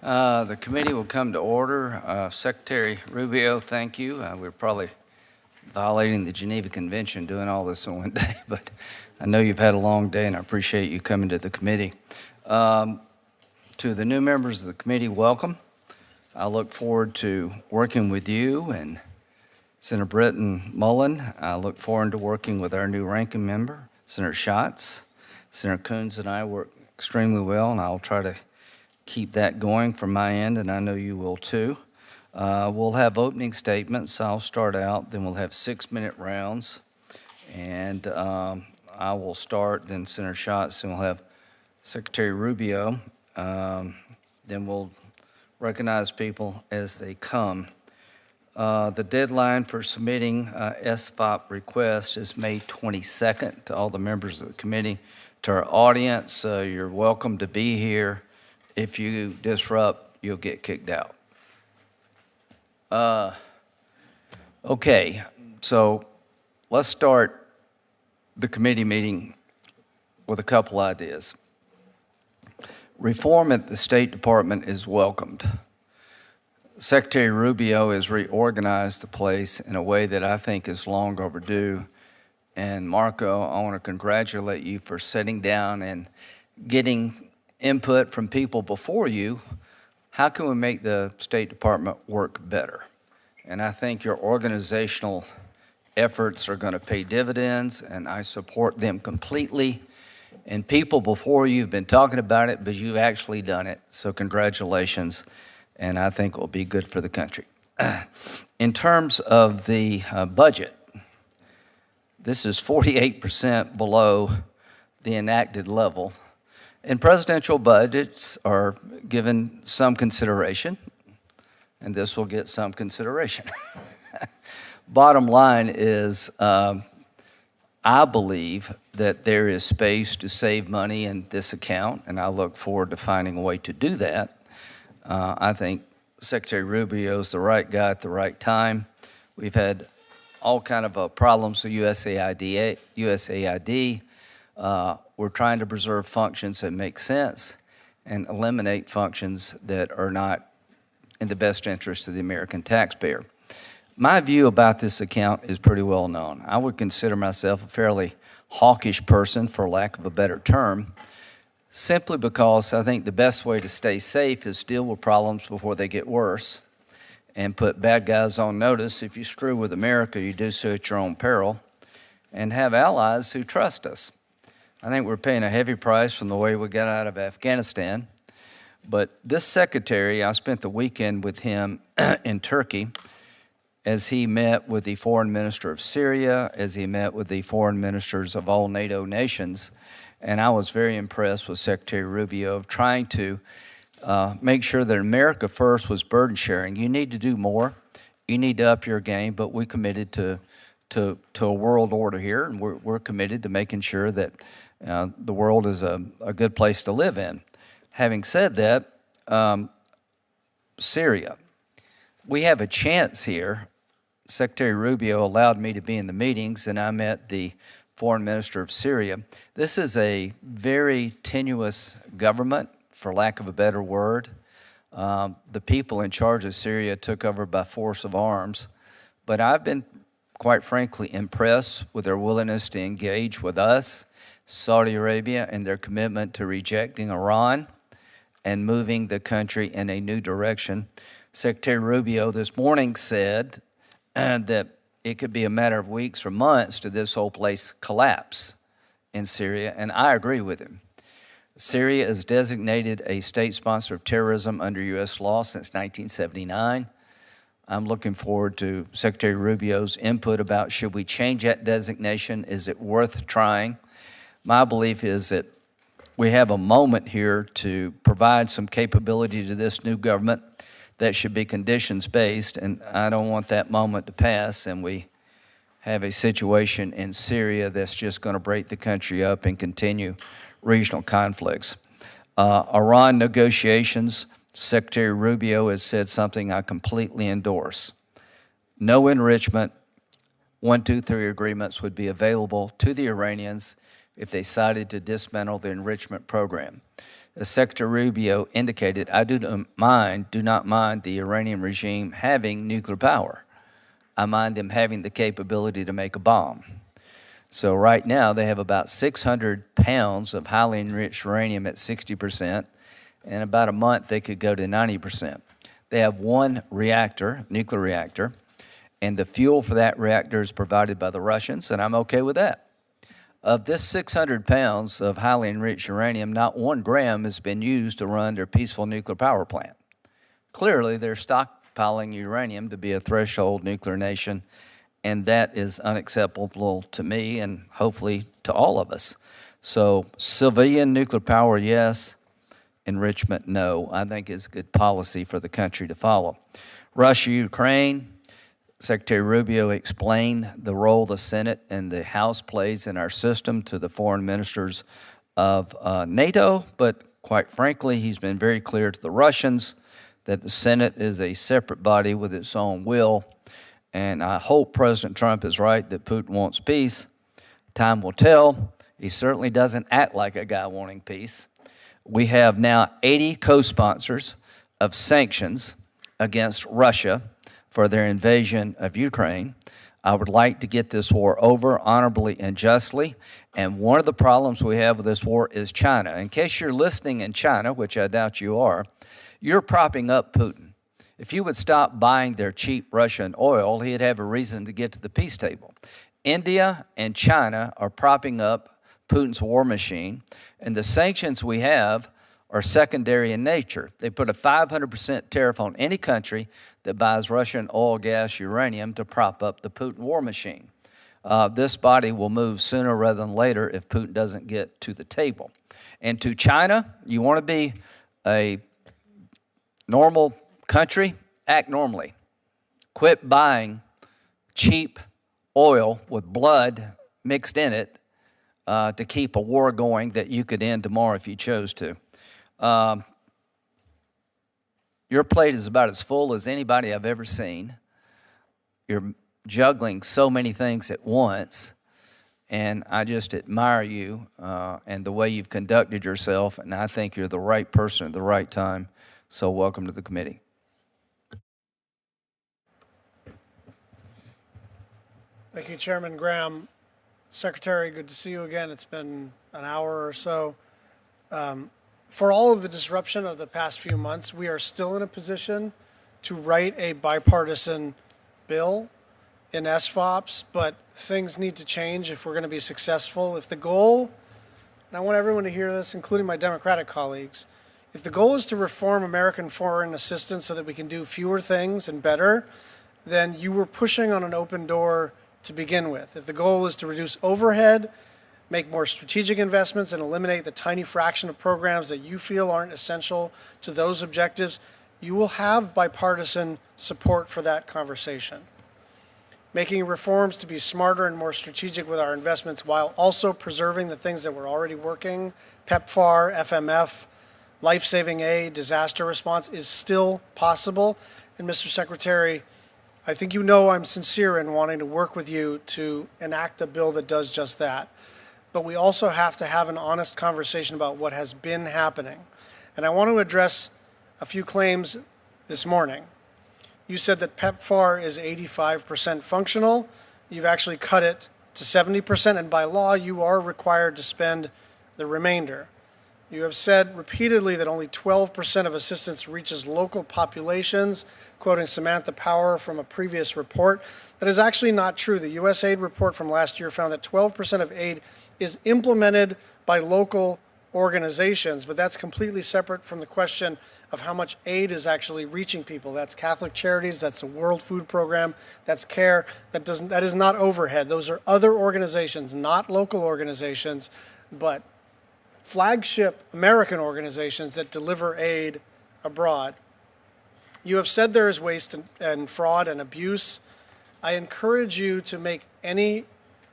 The committee will come to order. Secretary Rubio, thank you. We're probably violating the Geneva Convention doing all this in one day, but I know you've had a long day, and I appreciate you coming to the committee. To the new members of the committee, welcome. I look forward to working with you and Senator Britton Mullen. I look forward to working with our new ranking member, Senator Schatz. Senator Coons and I work extremely well, and I'll try to keep that going from my end, and I know you will too. We'll have opening statements. I'll start out, then we'll have 6-minute rounds, and I will start, then Senator Schatz, and we'll have Secretary Rubio. Then we'll recognize people as they come. The deadline for submitting SFOP requests is May 22nd to all the members of the committee. To our audience, you're welcome to be here. If you disrupt, you'll get kicked out. Okay, so let's start the committee meeting with a couple ideas. Reform at the State Department is welcomed. Secretary Rubio has reorganized the place in a way that I think is long overdue. And Marco, I want to congratulate you for sitting down and getting input from people before you. How can we make the State Department work better? And I think your organizational efforts are going to pay dividends, and I support them completely. And people before you have been talking about it, but you've actually done it. So congratulations, and I think it will be good for the country. In terms of the budget, this is 48% below the enacted level. And presidential budgets are given some consideration, and this will get some consideration. Bottom line is, I believe that there is space to save money in this account, and I look forward to finding a way to do that. I think Secretary Rubio is the right guy at the right time. We've had all kind of problems with USAID. We're trying to preserve functions that make sense and eliminate functions that are not in the best interest of the American taxpayer. My view about this account is pretty well known. I would consider myself a fairly hawkish person, for lack of a better term, simply because I think the best way to stay safe is deal with problems before they get worse and put bad guys on notice. If you screw with America, you do so at your own peril, and have allies who trust us. I think we're paying a heavy price from the way we got out of Afghanistan. But this secretary, I spent the weekend with him in Turkey as he met with the foreign minister of Syria, as he met with the foreign ministers of all NATO nations. And I was very impressed with Secretary Rubio of trying to make sure that America first was burden sharing. You need to do more. You need to up your game, but we committed to a world order here, and we're committed to making sure that the world is a good place to live in. Having said that, Syria, we have a chance here. Secretary Rubio allowed me to be in the meetings, and I met the foreign minister of Syria. This is a very tenuous government, for lack of a better word. The people in charge of Syria took over by force of arms, but I've been, quite frankly, impressed with their willingness to engage with us, Saudi Arabia, and their commitment to rejecting Iran and moving the country in a new direction. Secretary Rubio this morning said that it could be a matter of weeks or months to this whole place collapse in Syria, and I agree with him. Syria is designated a state sponsor of terrorism under U.S. law since 1979. I'm looking forward to Secretary Rubio's input about should we change that designation? Is it worth trying? My belief is that we have a moment here to provide some capability to this new government that should be conditions-based, and I don't want that moment to pass, and we have a situation in Syria that's just going to break the country up and continue regional conflicts. Iran negotiations, Secretary Rubio has said something I completely endorse. No enrichment, 1, 2, 3 agreements would be available to the Iranians if they decided to dismantle the enrichment program. As Secretary Rubio indicated, I do not mind the Iranian regime having nuclear power. I mind them having the capability to make a bomb. So right now they have about 600 pounds of highly enriched uranium at 60%. In about a month they could go to 90%. They have one reactor, nuclear reactor, and the fuel for that reactor is provided by the Russians, and I'm okay with that. Of this 600 pounds of highly enriched uranium, not 1 gram has been used to run their peaceful nuclear power plant. Clearly, they're stockpiling uranium to be a threshold nuclear nation, and that is unacceptable to me and hopefully to all of us. So civilian nuclear power, yes. Enrichment, no. I think it's good policy for the country to follow. Russia, Ukraine. Secretary Rubio explained the role the Senate and the House plays in our system to the foreign ministers of NATO, but quite frankly, he's been very clear to the Russians that the Senate is a separate body with its own will, and I hope President Trump is right that Putin wants peace. Time will tell. He certainly doesn't act like a guy wanting peace. We have now 80 co-sponsors of sanctions against Russia for their invasion of Ukraine. I would like to get this war over honorably and justly. And one of the problems we have with this war is China. In case you're listening in China, which I doubt you are, you're propping up Putin. If you would stop buying their cheap Russian oil, he'd have a reason to get to the peace table. India and China are propping up Putin's war machine, and the sanctions we have are secondary in nature. They put a 500% tariff on any country that buys Russian oil, gas, uranium to prop up the Putin war machine. This body will move sooner rather than later if Putin doesn't get to the table. And to China, you want to be a normal country, act normally. Quit buying cheap oil with blood mixed in it to keep a war going that you could end tomorrow if you chose to. Your plate is about as full as anybody I've ever seen. You're juggling so many things at once, and I just admire you and the way you've conducted yourself, and I think you're the right person at the right time, so welcome to the committee. Thank you, Chairman Graham. Secretary, good to see you again. It's been an hour or so. For all of the disruption of the past few months, we are still in a position to write a bipartisan bill in SFOPs, but things need to change if we're going to be successful. If the goal, and I want everyone to hear this, including my Democratic colleagues, if the goal is to reform American foreign assistance so that we can do fewer things and better, then you were pushing on an open door to begin with. If the goal is to reduce overhead, make more strategic investments, and eliminate the tiny fraction of programs that you feel aren't essential to those objectives, you will have bipartisan support for that conversation. Making reforms to be smarter and more strategic with our investments while also preserving the things that were already working, PEPFAR, FMF, life-saving aid, disaster response, is still possible. And Mr. Secretary, I think you know I'm sincere in wanting to work with you to enact a bill that does just that. But we also have to have an honest conversation about what has been happening. And I want to address a few claims this morning. You said that PEPFAR is 85% functional. You've actually cut it to 70%, and by law, you are required to spend the remainder. You have said repeatedly that only 12% of assistance reaches local populations, quoting Samantha Power from a previous report. That is actually not true. The USAID report from last year found that 12% of aid is implemented by local organizations, but that's completely separate from the question of how much aid is actually reaching people. That's Catholic Charities, that's the World Food Program, that's CARE, that is not overhead. Those are other organizations, not local organizations, but flagship American organizations that deliver aid abroad. You have said there is waste and fraud and abuse. I encourage you to make any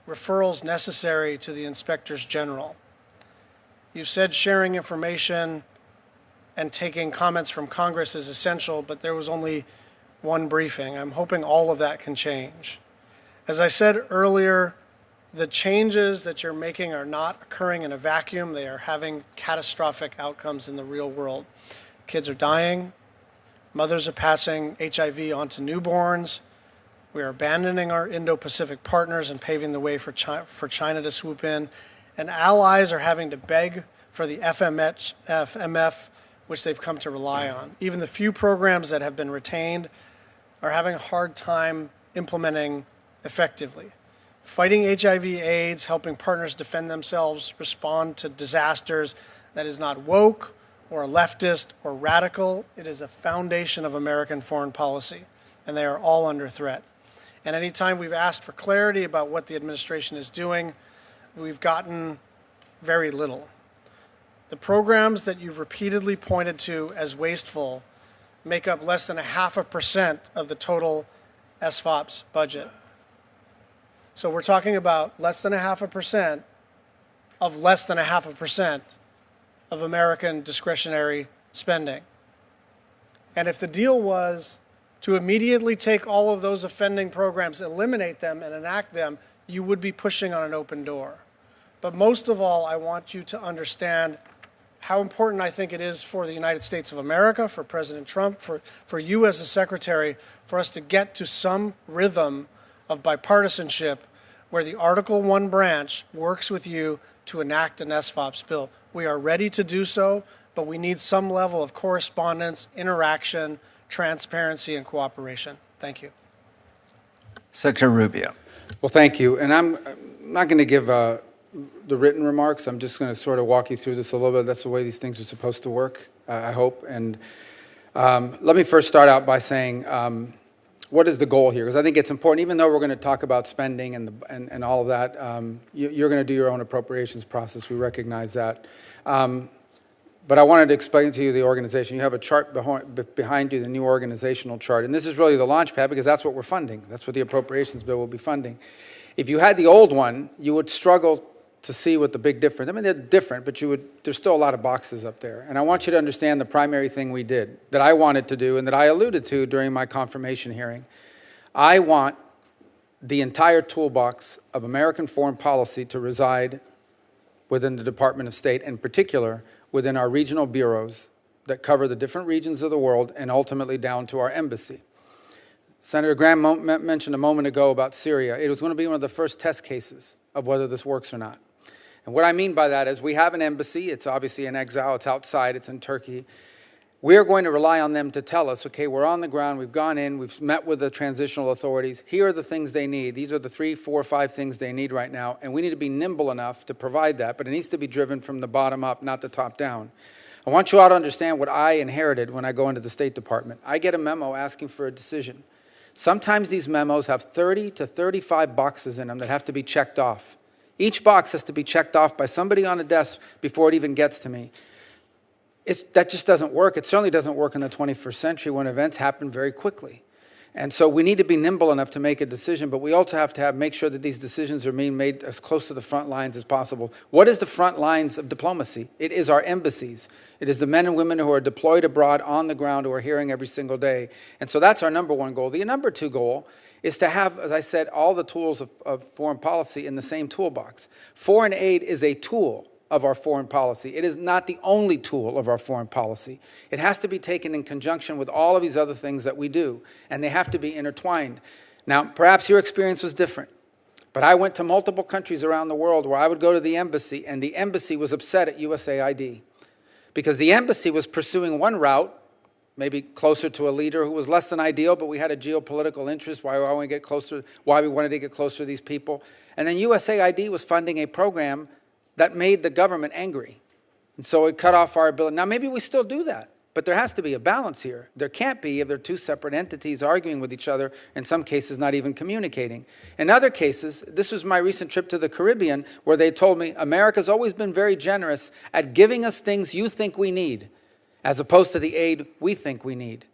referrals necessary to the inspectors general. You've said sharing information and taking comments from Congress is essential, but there was only one briefing. I'm hoping all of that can change. As I said earlier, The changes that you're making are not occurring in a vacuum. They are having catastrophic outcomes in the real world. Kids are dying. Mothers are passing HIV onto newborns. We are abandoning our Indo-Pacific partners and paving the way for China to swoop in. And allies are having to beg for the FMF, which they've come to rely on. Even the few programs that have been retained are having a hard time implementing effectively. Fighting HIV/AIDS, helping partners defend themselves, respond to disasters, that is not woke or leftist or radical. It is a foundation of American foreign policy, and they are all under threat. And anytime we've asked for clarity about what the administration is doing, we've gotten very little. The programs that you've repeatedly pointed to as wasteful make up less than 0.5% of the total SFOP's budget. So we're talking about less than 0.5% of less than 0.5% of American discretionary spending. And if the deal was to immediately take all of those offending programs, eliminate them, and enact them, you would be pushing on an open door. But most of all, I want you to understand how important I think it is for the United States of America, for President Trump, for you as a secretary, for us to get to some rhythm of bipartisanship where the Article 1 branch works with you to enact an SFOPS bill. We are ready to do so, but we need some level of correspondence, interaction, transparency, and cooperation. Thank you. Secretary Rubio. Well, thank you. And I'm not going to give the written remarks. I'm just going to sort of walk you through this a little bit. That's the way these things are supposed to work, I hope. And let me first start out by saying, what is the goal here? Because I think it's important, even though we're going to talk about spending and all of that, you're going to do your own appropriations process. We recognize that. But I wanted to explain to you the organization. You have a chart behind you, the new organizational chart. And this is really the launch pad because that's what we're funding. That's what the appropriations bill will be funding. If you had the old one, you would struggle to see what the big difference. I mean, they're different, but there's still a lot of boxes up there. And I want you to understand the primary thing we did, that I wanted to do, and that I alluded to during my confirmation hearing. I want the entire toolbox of American foreign policy to reside within the Department of State, in particular within our regional bureaus that cover the different regions of the world and ultimately down to our embassy. Senator Graham mentioned a moment ago about Syria. It was going to be one of the first test cases of whether this works or not. And what I mean by that is we have an embassy. It's obviously in exile. It's outside. It's in Turkey. We are going to rely on them to tell us, okay, we're on the ground. We've gone in. We've met with the transitional authorities. Here are the things they need. These are the 3, 4, 5 things they need right now. And we need to be nimble enough to provide that. But it needs to be driven from the bottom up, not the top down. I want you all to understand what I inherited when I go into the State Department. I get a memo asking for a decision. Sometimes these memos have 30 to 35 boxes in them that have to be checked off. Each box has to be checked off by somebody on a desk before it even gets to me. That just doesn't work. It certainly doesn't work in the 21st century when events happen very quickly. And so we need to be nimble enough to make a decision, but we also have to make sure that these decisions are being made as close to the front lines as possible. What is the front lines of diplomacy? It is our embassies. It is the men and women who are deployed abroad on the ground who are hearing every single day. And so that's our number one goal. The number two goal is to have, as I said, all the tools of foreign policy in the same toolbox. Foreign aid is a tool of our foreign policy. It is not the only tool of our foreign policy. It has to be taken in conjunction with all of these other things that we do, and they have to be intertwined. Now, perhaps your experience was different, but I went to multiple countries around the world where I would go to the embassy, and the embassy was upset at USAID because the embassy was pursuing one route, maybe closer to a leader who was less than ideal, but we had a geopolitical interest, why we wanted to get closer to these people. And then USAID was funding a program that made the government angry. And so it cut off our ability. Now, maybe we still do that, but there has to be a balance here. There can't be if they're two separate entities arguing with each other, in some cases not even communicating. In other cases, this was my recent trip to the Caribbean, where they told me, America's always been very generous at giving us things you think we need, as opposed to the aid we think we need.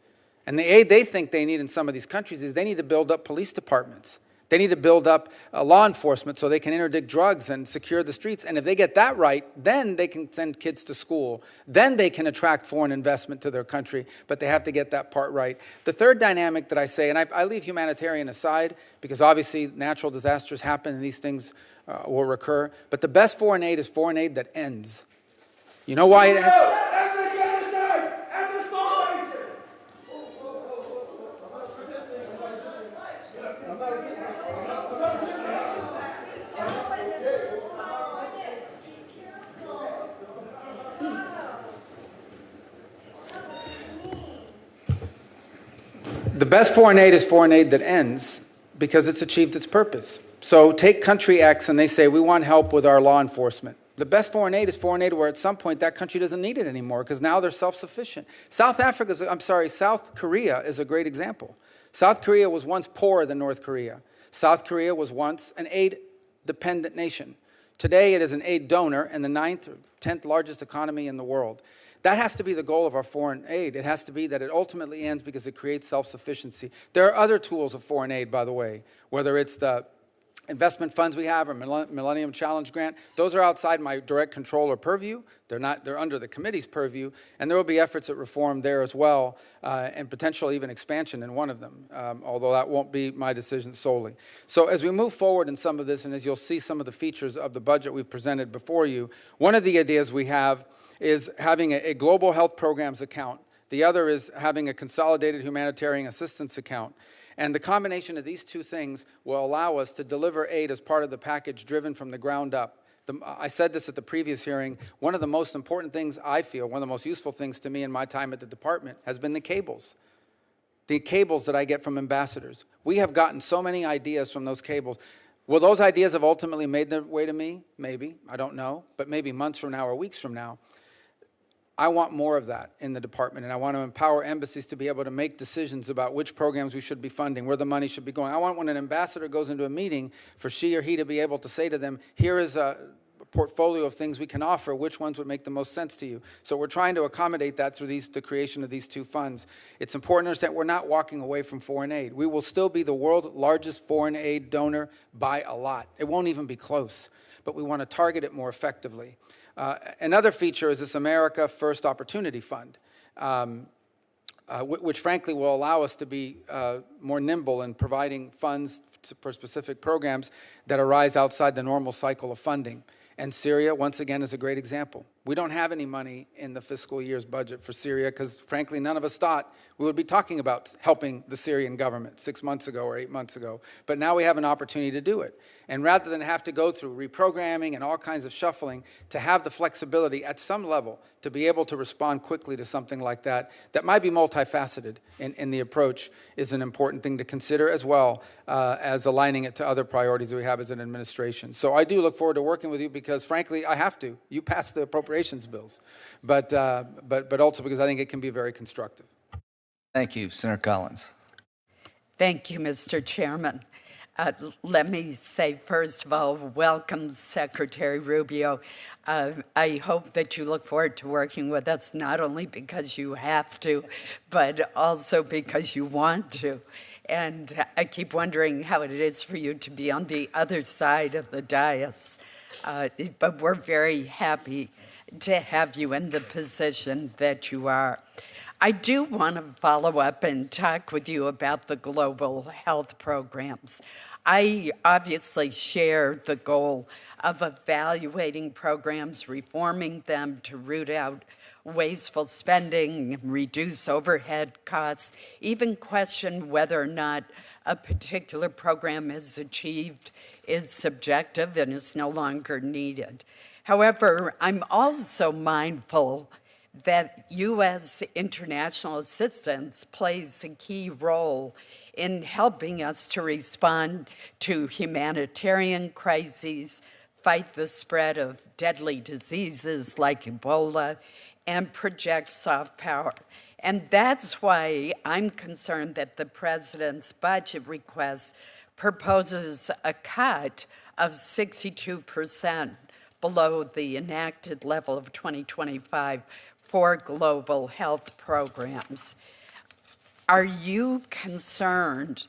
And the aid they think they need in some of these countries is they need to build up police departments. They need to build up law enforcement so they can interdict drugs and secure the streets. And if they get that right, then they can send kids to school. Then they can attract foreign investment to their country, but they have to get that part right. The third dynamic that I say, and I leave humanitarian aside because obviously natural disasters happen and these things will recur. But the best foreign aid is foreign aid that ends. You know why it ends? The best foreign aid is foreign aid that ends because it's achieved its purpose. So take country X and they say, we want help with our law enforcement. The best foreign aid is foreign aid where at some point that country doesn't need it anymore because now they're self-sufficient. South Korea is a great example. South Korea was once poorer than North Korea. South Korea was once an aid-dependent nation. Today it is an aid donor and the 9th or 10th largest economy in the world. That has to be the goal of our foreign aid. It has to be that it ultimately ends because it creates self-sufficiency. There are other tools of foreign aid, by the way, whether it's the investment funds we have or Millennium Challenge Grant. Those are outside my direct control or purview. They're under the committee's purview, and there will be efforts at reform there as well, and potential even expansion in one of them, although that won't be my decision solely. So as we move forward in some of this, and as you'll see some of the features of the budget we've presented before you, one of the ideas we have is having a global health programs account. The other is having a consolidated humanitarian assistance account. And the combination of these two things will allow us to deliver aid as part of the package driven from the ground up. I said this at the previous hearing. One of the most important things I feel, one of the most useful things to me in my time at the department has been the cables. The cables that I get from ambassadors. We have gotten so many ideas from those cables. Will those ideas have ultimately made their way to me? Maybe. I don't know. But maybe months from now or weeks from now. I want more of that in the department, and I want to empower embassies to be able to make decisions about which programs we should be funding, where the money should be going. I want when an ambassador goes into a meeting for she or he to be able to say to them, here is a portfolio of things we can offer, which ones would make the most sense to you. So we're trying to accommodate that through the creation of these two funds. It's important to understand we're not walking away from foreign aid. We will still be the world's largest foreign aid donor by a lot. It won't even be close, but we want to target it more effectively. Another feature is this America First Opportunity Fund, which frankly will allow us to be more nimble in providing funds for specific programs that arise outside the normal cycle of funding. And Syria, once again, is a great example. We don't have any money in the fiscal year's budget for Syria because, frankly, none of us thought we would be talking about helping the Syrian government 6 months ago or 8 months ago. But now we have an opportunity to do it. And rather than have to go through reprogramming and all kinds of shuffling, to have the flexibility at some level to be able to respond quickly to something like that, that might be multifaceted in the approach, is an important thing to consider as well as aligning it to other priorities that we have as an administration. So I do look forward to working with you because, frankly, I have to. You passed the appropriations bills, but also because I think it can be very constructive. Thank you, Senator Collins. Thank you, Mr. Chairman. Let me say, first of all, welcome, Secretary Rubio. I hope that you look forward to working with us, not only because you have to, but also because you want to. And I keep wondering how it is for you to be on the other side of the dais. But we're very happy to have you in the position that you are. I do want to follow up and talk with you about the global health programs. I obviously share the goal of evaluating programs, reforming them to root out wasteful spending, reduce overhead costs, even question whether or not a particular program has achieved its objective and is no longer needed. However, I'm also mindful that U.S. international assistance plays a key role in helping us to respond to humanitarian crises, fight the spread of deadly diseases like Ebola, and project soft power. And that's why I'm concerned that the president's budget request proposes a cut of 62% below the enacted level of 2025 for global health programs. Are you concerned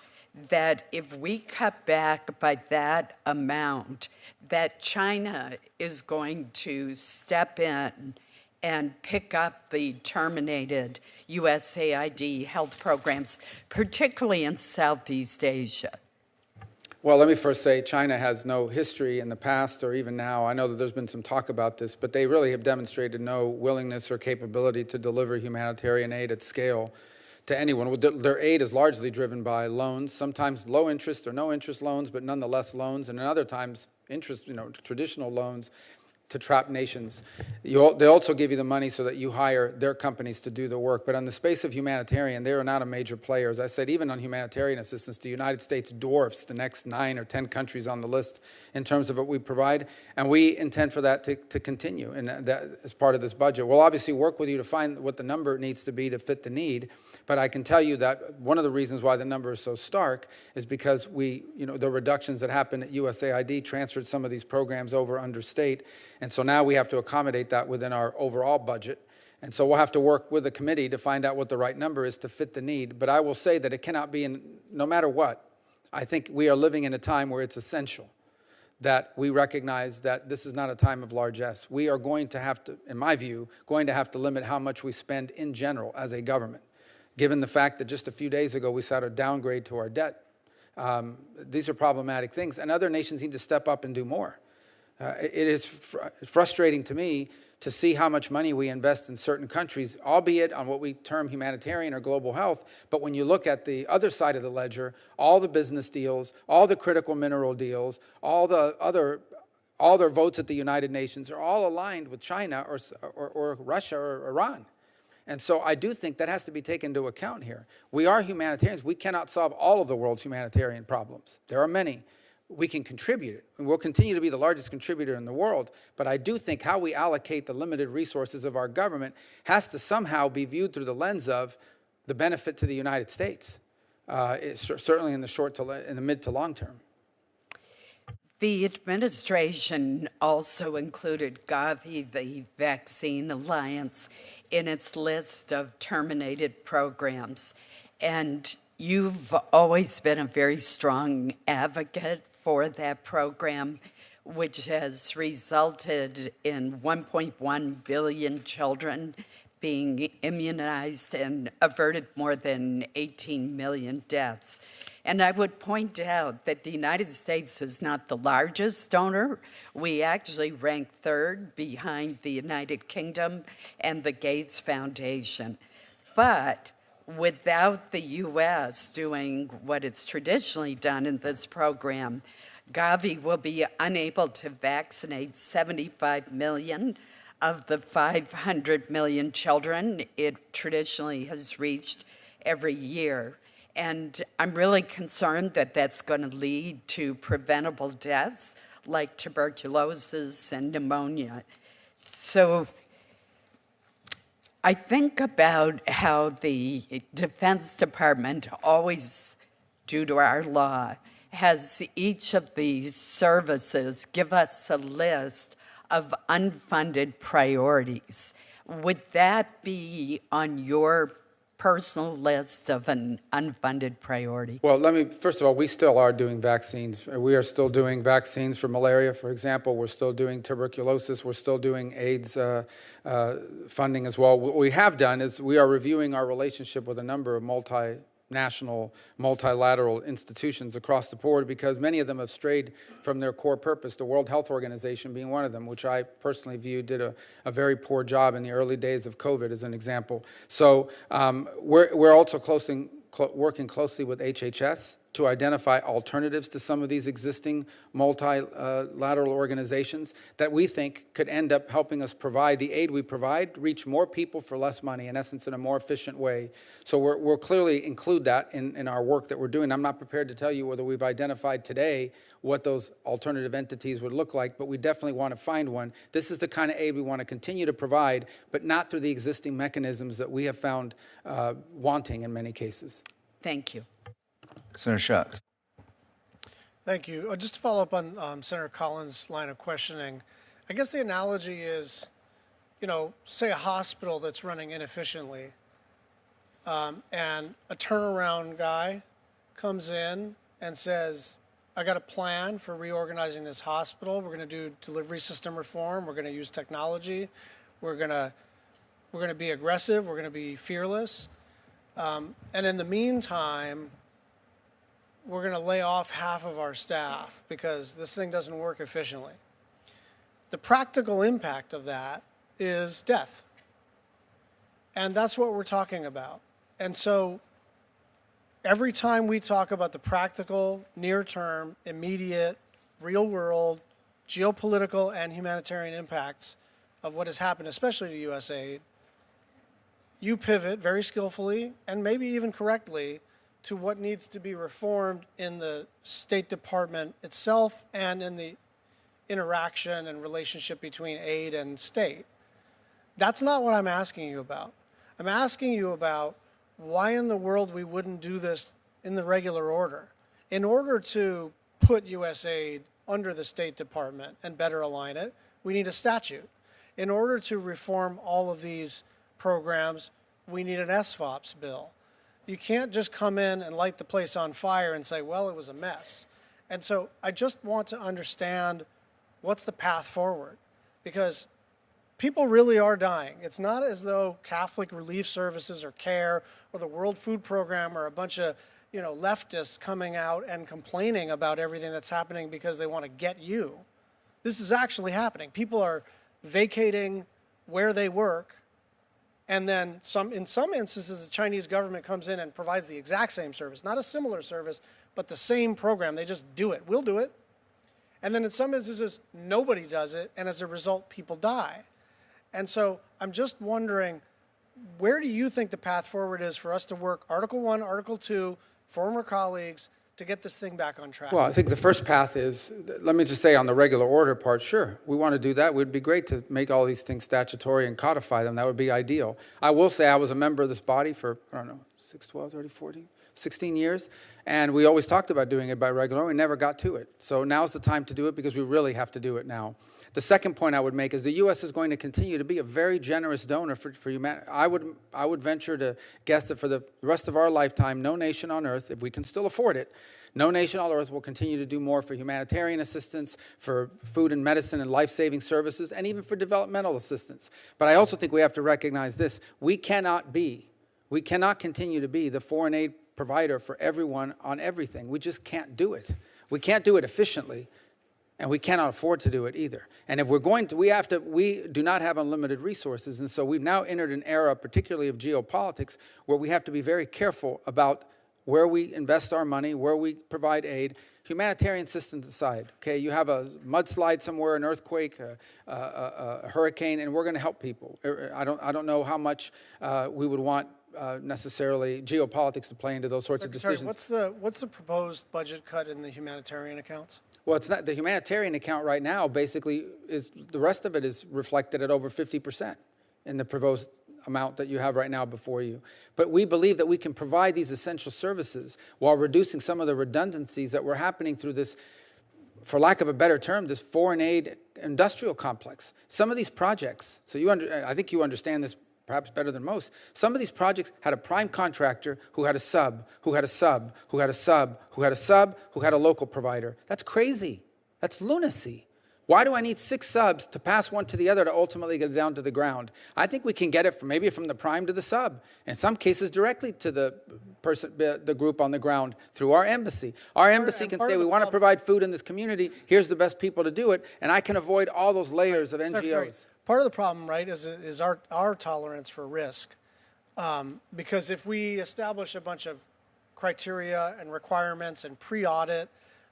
that if we cut back by that amount, that China is going to step in and pick up the terminated USAID health programs, particularly in Southeast Asia? Well, let me first say China has no history in the past or even now. I know that there's been some talk about this, but they really have demonstrated no willingness or capability to deliver humanitarian aid at scale to anyone. Their aid is largely driven by loans, sometimes low interest or no interest loans, but nonetheless loans, and in other times interest, traditional loans to trap nations. They also give you the money so that you hire their companies to do the work. But on the space of humanitarian, they are not a major player. As I said, even on humanitarian assistance, the United States dwarfs the next 9 or 10 countries on the list in terms of what we provide. And we intend for that to continue, and that as part of this budget. We'll obviously work with you to find what the number needs to be to fit the need. But I can tell you that one of the reasons why the number is so stark is because the reductions that happened at USAID transferred some of these programs over under state. And so now we have to accommodate that within our overall budget. And so we'll have to work with the committee to find out what the right number is to fit the need. But I will say that it cannot be, no matter what, I think we are living in a time where it's essential that we recognize that this is not a time of largesse. We are going to have to, in my view, limit how much we spend in general as a government, given the fact that just a few days ago we saw a downgrade to our debt. These are problematic things, and other nations need to step up and do more. It is frustrating to me to see how much money we invest in certain countries, albeit on what we term humanitarian or global health. But when you look at the other side of the ledger, all the business deals, all the critical mineral deals, all their votes at the United Nations are all aligned with China or Russia or Iran. And so I do think that has to be taken into account here. We are humanitarians. We cannot solve all of the world's humanitarian problems. There are many. We can contribute it, and we'll continue to be the largest contributor in the world. But I do think how we allocate the limited resources of our government has to somehow be viewed through the lens of the benefit to the United States, certainly in the mid to long term. The administration also included Gavi, the Vaccine Alliance, in its list of terminated programs. And you've always been a very strong advocate for that program, which has resulted in 1.1 billion children being immunized and averted more than 18 million deaths. And I would point out that the United States is not the largest donor. We actually rank third behind the United Kingdom and the Gates Foundation. But without the U.S. doing what it's traditionally done in this program, Gavi will be unable to vaccinate 75 million of the 500 million children it traditionally has reached every year. And I'm really concerned that that's going to lead to preventable deaths like tuberculosis and pneumonia. So I think about how the Defense Department always, due to our law, has each of these services give us a list of unfunded priorities. Would that be on your personal list of an unfunded priority? Well, first of all, we still are doing vaccines. We are still doing vaccines for malaria, for example. We're still doing tuberculosis. We're still doing AIDS funding as well. What we have done is we are reviewing our relationship with a number of multinational, multilateral institutions across the board because many of them have strayed from their core purpose, the World Health Organization being one of them, which I personally view did a very poor job in the early days of COVID as an example. So we're also working closely with HHS to identify alternatives to some of these existing multilateral organizations that we think could end up helping us provide the aid we provide, reach more people for less money, in essence, in a more efficient way. So we'll clearly include that in our work that we're doing. I'm not prepared to tell you whether we've identified today what those alternative entities would look like, but we definitely want to find one. This is the kind of aid we want to continue to provide, but not through the existing mechanisms that we have found wanting in many cases. Thank you. Senator Schatz. Thank you. Just to follow up on Senator Collins' line of questioning, I guess the analogy is, say a hospital that's running inefficiently, and a turnaround guy comes in and says, I got a plan for reorganizing this hospital. We're going to do delivery system reform. We're going to use technology. We're going to be aggressive. We're going to be fearless. And in the meantime, we're going to lay off half of our staff because this thing doesn't work efficiently. The practical impact of that is death. And that's what we're talking about. And so every time we talk about the practical, near-term, immediate, real-world, geopolitical, and humanitarian impacts of what has happened, especially to U.S. aid, you pivot very skillfully and maybe even correctly to what needs to be reformed in the State Department itself and in the interaction and relationship between aid and state. That's not what I'm asking you about. I'm asking you about why in the world we wouldn't do this in the regular order. In order to put U.S. aid under the State Department and better align it, we need a statute. In order to reform all of these programs, we need an SFOPS bill. You can't just come in and light the place on fire and say, well, it was a mess. And so I just want to understand what's the path forward, because people really are dying. It's not as though Catholic Relief Services or CARE or the World Food Program or a bunch of leftists coming out and complaining about everything that's happening because they want to get you. This is actually happening. People are vacating where they work, and then in some instances, the Chinese government comes in and provides the exact same service, not a similar service, but the same program. They just do it. We'll do it. And then in some instances, nobody does it, and as a result, people die. And so I'm just wondering, where do you think the path forward is for us to work Article 1, Article 2, former colleagues, to get this thing back on track? Well, I think the first path is, let me just say on the regular order part, sure, we want to do that. It would be great to make all these things statutory and codify them. That would be ideal. I will say I was a member of this body for, 6, 12, 30, 40, 16 years, and we always talked about doing it by regular order. We never got to it. So now's the time to do it because we really have to do it now. The second point I would make is the U.S. is going to continue to be a very generous donor for humanity. I would venture to guess that for the rest of our lifetime, no nation on earth, if we can still afford it, no nation on earth will continue to do more for humanitarian assistance, for food and medicine and life-saving services, and even for developmental assistance. But I also think we have to recognize this. We cannot continue to be the foreign aid provider for everyone on everything. We just can't do it. We can't do it efficiently. And we cannot afford to do it either. And if we're going to, we do not have unlimited resources. And so we've now entered an era, particularly of geopolitics, where we have to be very careful about where we invest our money, where we provide aid. Humanitarian systems aside, okay, you have a mudslide somewhere, an earthquake, a hurricane, and we're going to help people. I don't know how much we would want necessarily geopolitics to play into those sorts of decisions. What's the proposed budget cut in the humanitarian accounts? Well, it's not the humanitarian account right now. Basically, is the rest of it is reflected at over 50% in the proposed amount that you have right now before you. But we believe that we can provide these essential services while reducing some of the redundancies that were happening through this, for lack of a better term, this foreign aid industrial complex. Some of these projects, I think you understand this perhaps better than most. Some of these projects had a prime contractor who had a sub, who had a sub, who had a sub, who had a sub, who had a local provider. That's crazy. That's lunacy. Why do I need 6 subs to pass one to the other to ultimately get it down to the ground? I think we can get it maybe from the prime to the sub, in some cases directly to the group on the ground through our embassy. Our embassy can say, we want to provide food in this community, here's the best people to do it, and I can avoid all those layers of NGOs. Part of the problem, right, is our tolerance for risk. Because if we establish a bunch of criteria and requirements and pre-audit,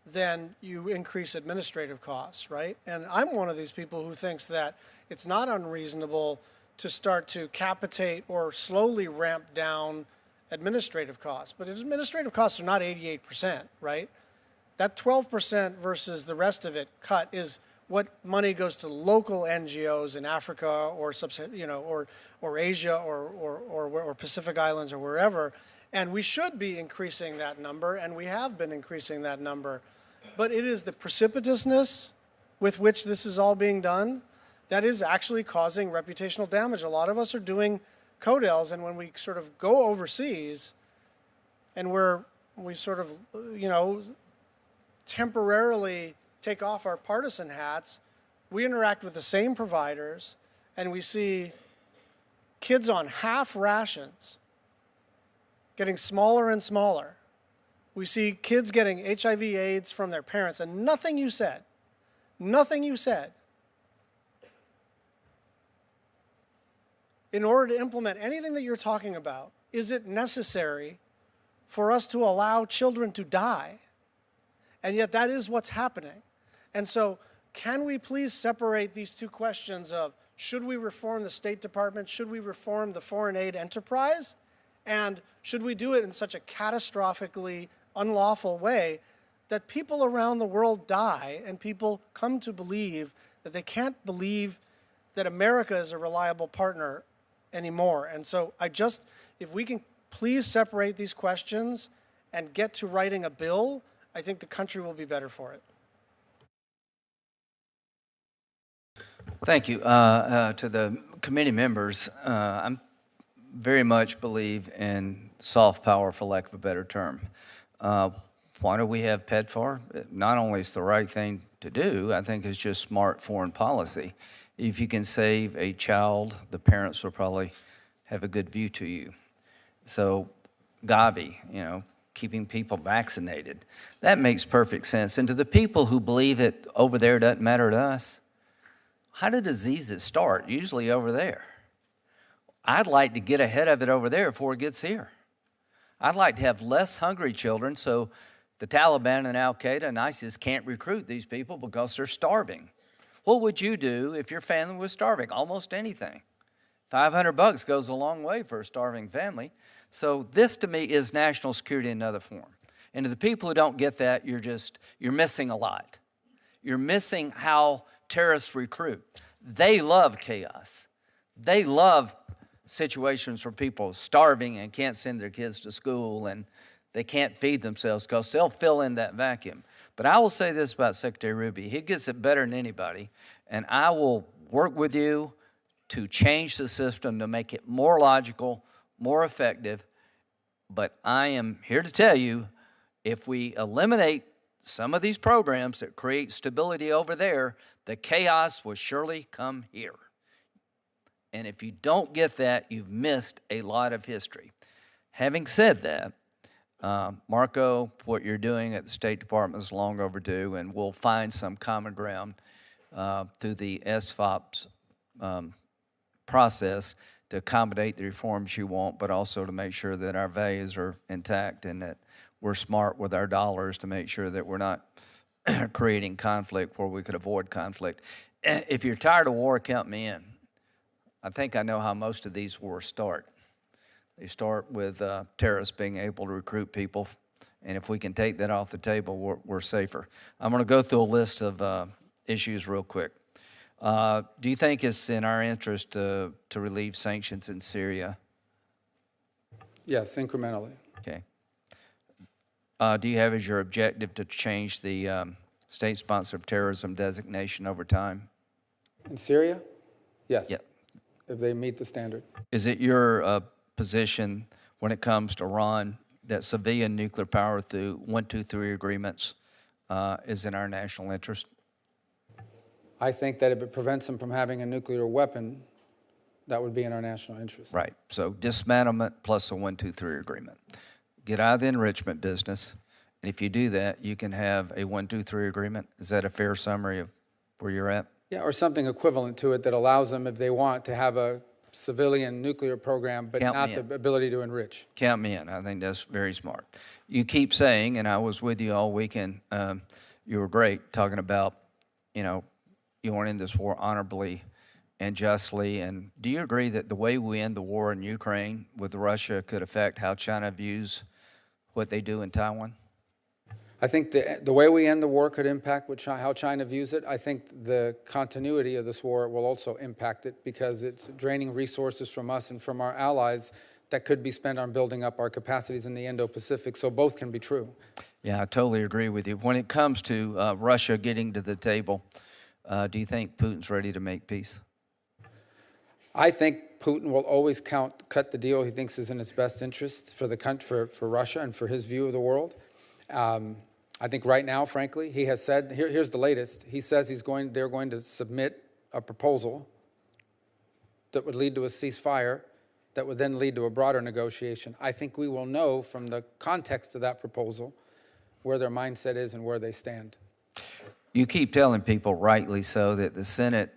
then you increase administrative costs, right? And I'm one of these people who thinks that it's not unreasonable to start to capitate or slowly ramp down administrative costs. But administrative costs are not 88%, right? That 12% versus the rest of it cut is what money goes to local NGOs in Africa or Asia or Pacific Islands or wherever, and we should be increasing that number, and we have been increasing that number. But it is the precipitousness with which this is all being done that is actually causing reputational damage. A lot of us are doing CODELs, and when we sort of go overseas, and we sort of temporarily take off our partisan hats, we interact with the same providers, and we see kids on half rations getting smaller and smaller. We see kids getting HIV/AIDS from their parents, and nothing you said, in order to implement anything that you're talking about, is it necessary for us to allow children to die? And yet that is what's happening. And so can we please separate these two questions of should we reform the State Department, should we reform the foreign aid enterprise, and should we do it in such a catastrophically unlawful way that people around the world die and people come to believe that they can't believe that America is a reliable partner anymore. And so if we can please separate these questions and get to writing a bill, I think the country will be better for it. Thank you. To the committee members, I very much believe in soft power, for lack of a better term. Why do we have PEDFAR? Not only is the right thing to do, I think it's just smart foreign policy. If you can save a child, the parents will probably have a good view to you. So Gavi, keeping people vaccinated, that makes perfect sense. And to the people who believe it over there doesn't matter to us, how do diseases start? Usually over there. I'd like to get ahead of it over there before it gets here. I'd like to have less hungry children so the Taliban and Al-Qaeda and ISIS can't recruit these people because they're starving. What would you do if your family was starving? Almost anything. $500 goes a long way for a starving family. So this to me is national security in another form. And to the people who don't get that, you're missing a lot. You're missing how terrorists recruit. They love chaos. They love situations where people are starving and can't send their kids to school and they can't feed themselves because they'll fill in that vacuum. But I will say this about Secretary Rubio. He gets it better than anybody, and I will work with you to change the system to make it more logical, more effective. But I am here to tell you, if we eliminate some of these programs that create stability over there, the chaos will surely come here. And if you don't get that, you've missed a lot of history. Having said that, Marco, what you're doing at the State Department is long overdue, and we'll find some common ground through the SFOP's process to accommodate the reforms you want, but also to make sure that our values are intact and that we're smart with our dollars to make sure that we're not creating conflict where we could avoid conflict. If you're tired of war, count me in. I think I know how most of these wars start. They start with terrorists being able to recruit people, and if we can take that off the table, we're safer. I'm going to go through a list of issues real quick. Do you think it's in our interest to relieve sanctions in Syria? Yes, incrementally. Okay. Do you have as your objective to change the state sponsor of terrorism designation over time? In Syria? Yes. Yeah. If they meet the standard. Is it your position when it comes to Iran that civilian nuclear power through 1, 2, 3 agreements is in our national interest? I think that if it prevents them from having a nuclear weapon, that would be in our national interest. Right. So dismantlement plus a 1, 2, 3 agreement. Get out of the enrichment business, and if you do that, you can have a 1, 2, 3 agreement. Is that a fair summary of where you're at? Yeah, or something equivalent to it that allows them, if they want, to have a civilian nuclear program, but not the ability to enrich. Count me in. I think that's very smart. You keep saying, and I was with you all weekend, you were great talking about, you want to end this war honorably and justly. And do you agree that the way we end the war in Ukraine with Russia could affect how China views what they do in Taiwan? I think the way we end the war could impact how China views it. I think the continuity of this war will also impact it because it's draining resources from us and from our allies that could be spent on building up our capacities in the Indo-Pacific. So both can be true. Yeah, I totally agree with you. When it comes to Russia getting to the table, do you think Putin's ready to make peace? I think Putin will always cut the deal he thinks is in its best interest for the country, for Russia and for his view of the world. I think right now, frankly, he has said, here's the latest. He says they're going to submit a proposal that would lead to a ceasefire that would then lead to a broader negotiation. I think we will know from the context of that proposal where their mindset is and where they stand. You keep telling people, rightly so, that the Senate,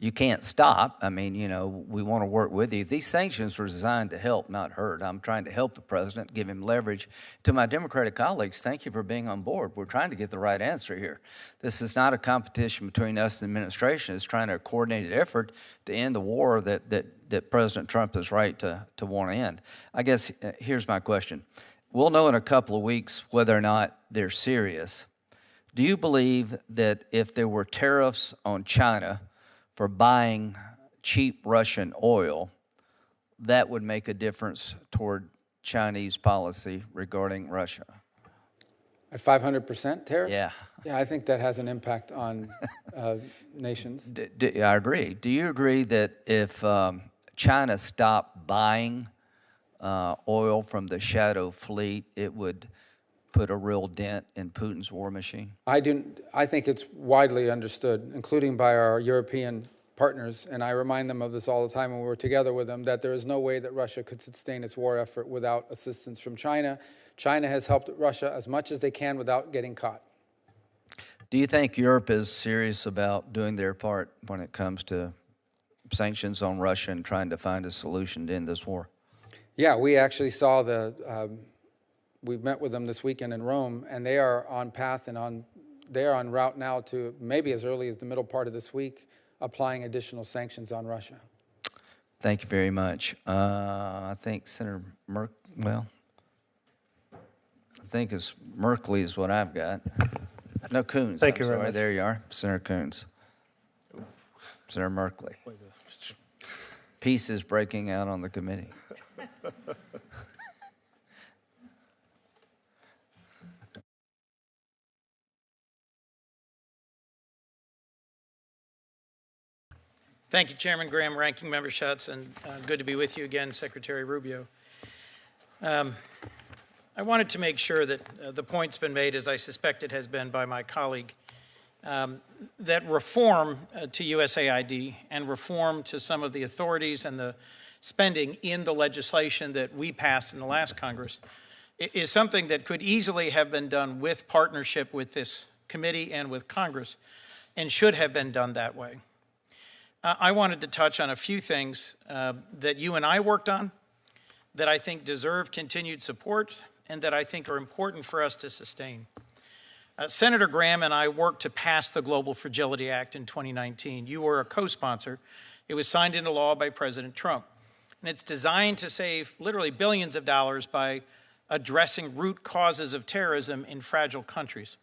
you can't stop. I mean, you know, we want to work with you. These sanctions were designed to help, not hurt. I'm trying to help the president, give him leverage. To my Democratic colleagues, thank you for being on board. We're trying to get the right answer here. This is not a competition between us and the administration. It's trying to a coordinated effort to end the war that President Trump is right to want to end. I guess here's my question. We'll know in a couple of weeks whether or not they're serious. Do you believe that if there were tariffs on China for buying cheap Russian oil, that would make a difference toward Chinese policy regarding Russia? At 500% tariffs? Yeah. Yeah, I think that has an impact on nations. I agree. Do you agree that if China stopped buying oil from the shadow fleet, it would put a real dent in Putin's war machine? I think it's widely understood, including by our European partners, and I remind them of this all the time when we're together with them, that there is no way that Russia could sustain its war effort without assistance from China. China has helped Russia as much as they can without getting caught. Do you think Europe is serious about doing their part when it comes to sanctions on Russia and trying to find a solution to end this war? Yeah, we actually saw we met with them this weekend in Rome, and they are on path and they are on route now to maybe as early as the middle part of this week, applying additional sanctions on Russia. Thank you very much. I think Senator I think it's Merkley is what I've got. No, Coons. Thank you I'm very sorry. much. There you are, Senator Coons. Senator Merkley. Peace is breaking out on the committee. Thank you, Chairman Graham, Ranking Member Schutz, and good to be with you again, Secretary Rubio. I wanted to make sure that the point's been made, as I suspect it has been by my colleague, that reform to USAID and reform to some of the authorities and the spending in the legislation that we passed in the last Congress is something that could easily have been done with partnership with this committee and with Congress, and should have been done that way. I wanted to touch on a few things that you and I worked on that I think deserve continued support and that I think are important for us to sustain. Senator Graham and I worked to pass the Global Fragility Act in 2019. You were a co-sponsor. It was signed into law by President Trump. And it's designed to save literally billions of dollars by addressing root causes of terrorism in fragile countries.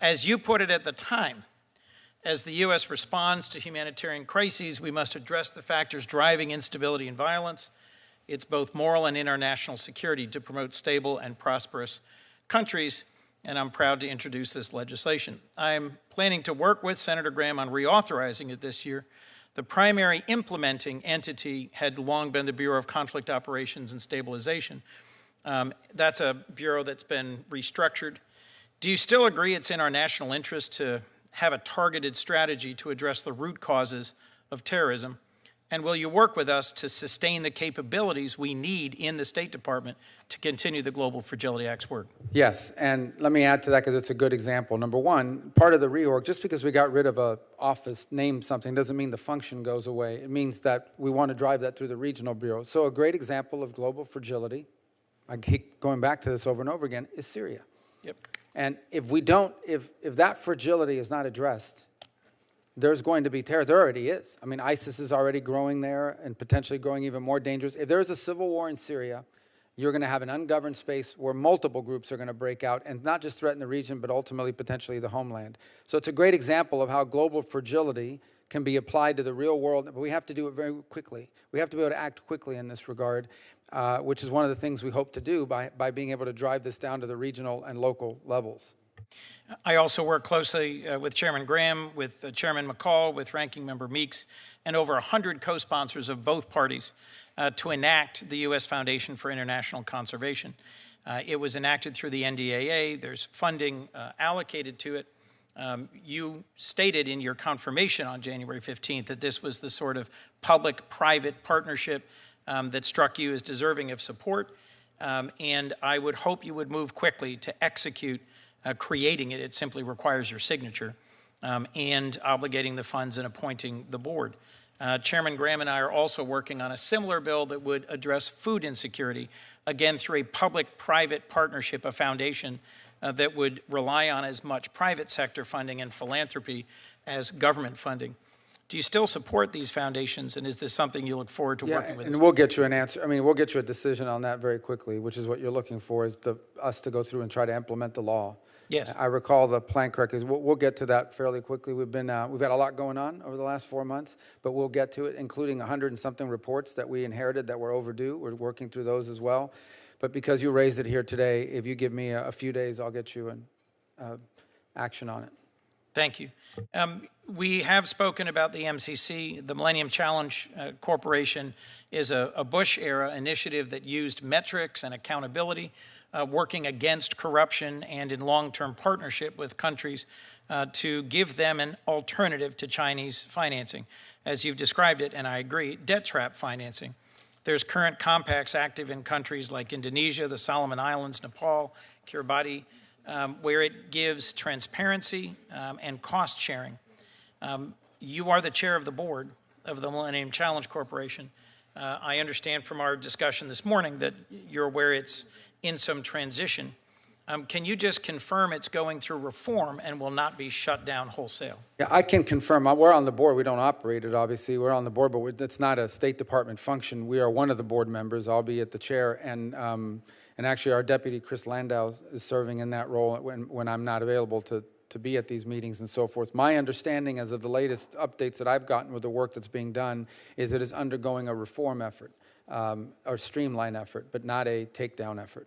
As you put it at the time, as the U.S. responds to humanitarian crises, we must address the factors driving instability and violence. It's both moral and international security to promote stable and prosperous countries, and I'm proud to introduce this legislation. I'm planning to work with Senator Graham on reauthorizing it this year. The primary implementing entity had long been the Bureau of Conflict Operations and Stabilization. That's a bureau that's been restructured. Do you still agree it's in our national interest to have a targeted strategy to address the root causes of terrorism? And will you work with us to sustain the capabilities we need in the State Department to continue the Global Fragility Act's work? Yes, and let me add to that because it's a good example. Number one, part of the reorg, just because we got rid of an office, named something, doesn't mean the function goes away. It means that we want to drive that through the regional bureau. So a great example of global fragility, I keep going back to this over and over again, is Syria. Yep. And if that fragility is not addressed, there's going to be terror. There already is. I mean, ISIS is already growing there and potentially growing even more dangerous. If there's a civil war in Syria, you're going to have an ungoverned space where multiple groups are going to break out and not just threaten the region, but ultimately potentially the homeland. So it's a great example of how global fragility can be applied to the real world, but we have to do it very quickly. We have to be able to act quickly in this regard, which is one of the things we hope to do by being able to drive this down to the regional and local levels. I also work closely with Chairman Graham, with Chairman McCall, with Ranking Member Meeks, and over 100 co-sponsors of both parties to enact the U.S. Foundation for International Conservation. It was enacted through the NDAA. There's funding allocated to it. You stated in your confirmation on January 15th that this was the sort of public-private partnership that struck you as deserving of support, and I would hope you would move quickly to execute creating it. It simply requires your signature, and obligating the funds and appointing the board. Chairman Graham and I are also working on a similar bill that would address food insecurity, again through a public-private partnership, a foundation that would rely on as much private sector funding and philanthropy as government funding. Do you still support these foundations, and is this something you look forward to working with? And we'll get you an answer. I mean, we'll get you a decision on that very quickly, which is what you're looking for, is us to go through and try to implement the law. Yes. I recall the plan correctly. We'll get to that fairly quickly. We've had a lot going on over the last 4 months, but we'll get to it, including 100 and something reports that we inherited that were overdue. We're working through those as well. But because you raised it here today, if you give me a few days, I'll get you an action on it. Thank you. We have spoken about the MCC. The Millennium Challenge Corporation is a Bush-era initiative that used metrics and accountability, working against corruption and in long-term partnership with countries to give them an alternative to Chinese financing. As you've described it, and I agree, debt trap financing. There's current compacts active in countries like Indonesia, the Solomon Islands, Nepal, Kiribati, where it gives transparency and cost sharing. You are the chair of the board of the Millennium Challenge Corporation. I understand from our discussion this morning that you're aware it's in some transition. Can you just confirm it's going through reform and will not be shut down wholesale? Yeah, I can confirm. We're on the board. We don't operate it, obviously. We're on the board, but it's not a State Department function. We are one of the board members. I'll be at the chair, and actually our deputy, Chris Landau, is serving in that role when I'm not available to be at these meetings and so forth. My understanding, as of the latest updates that I've gotten with the work that's being done, is it is undergoing a reform effort, or streamline effort, but not a takedown effort.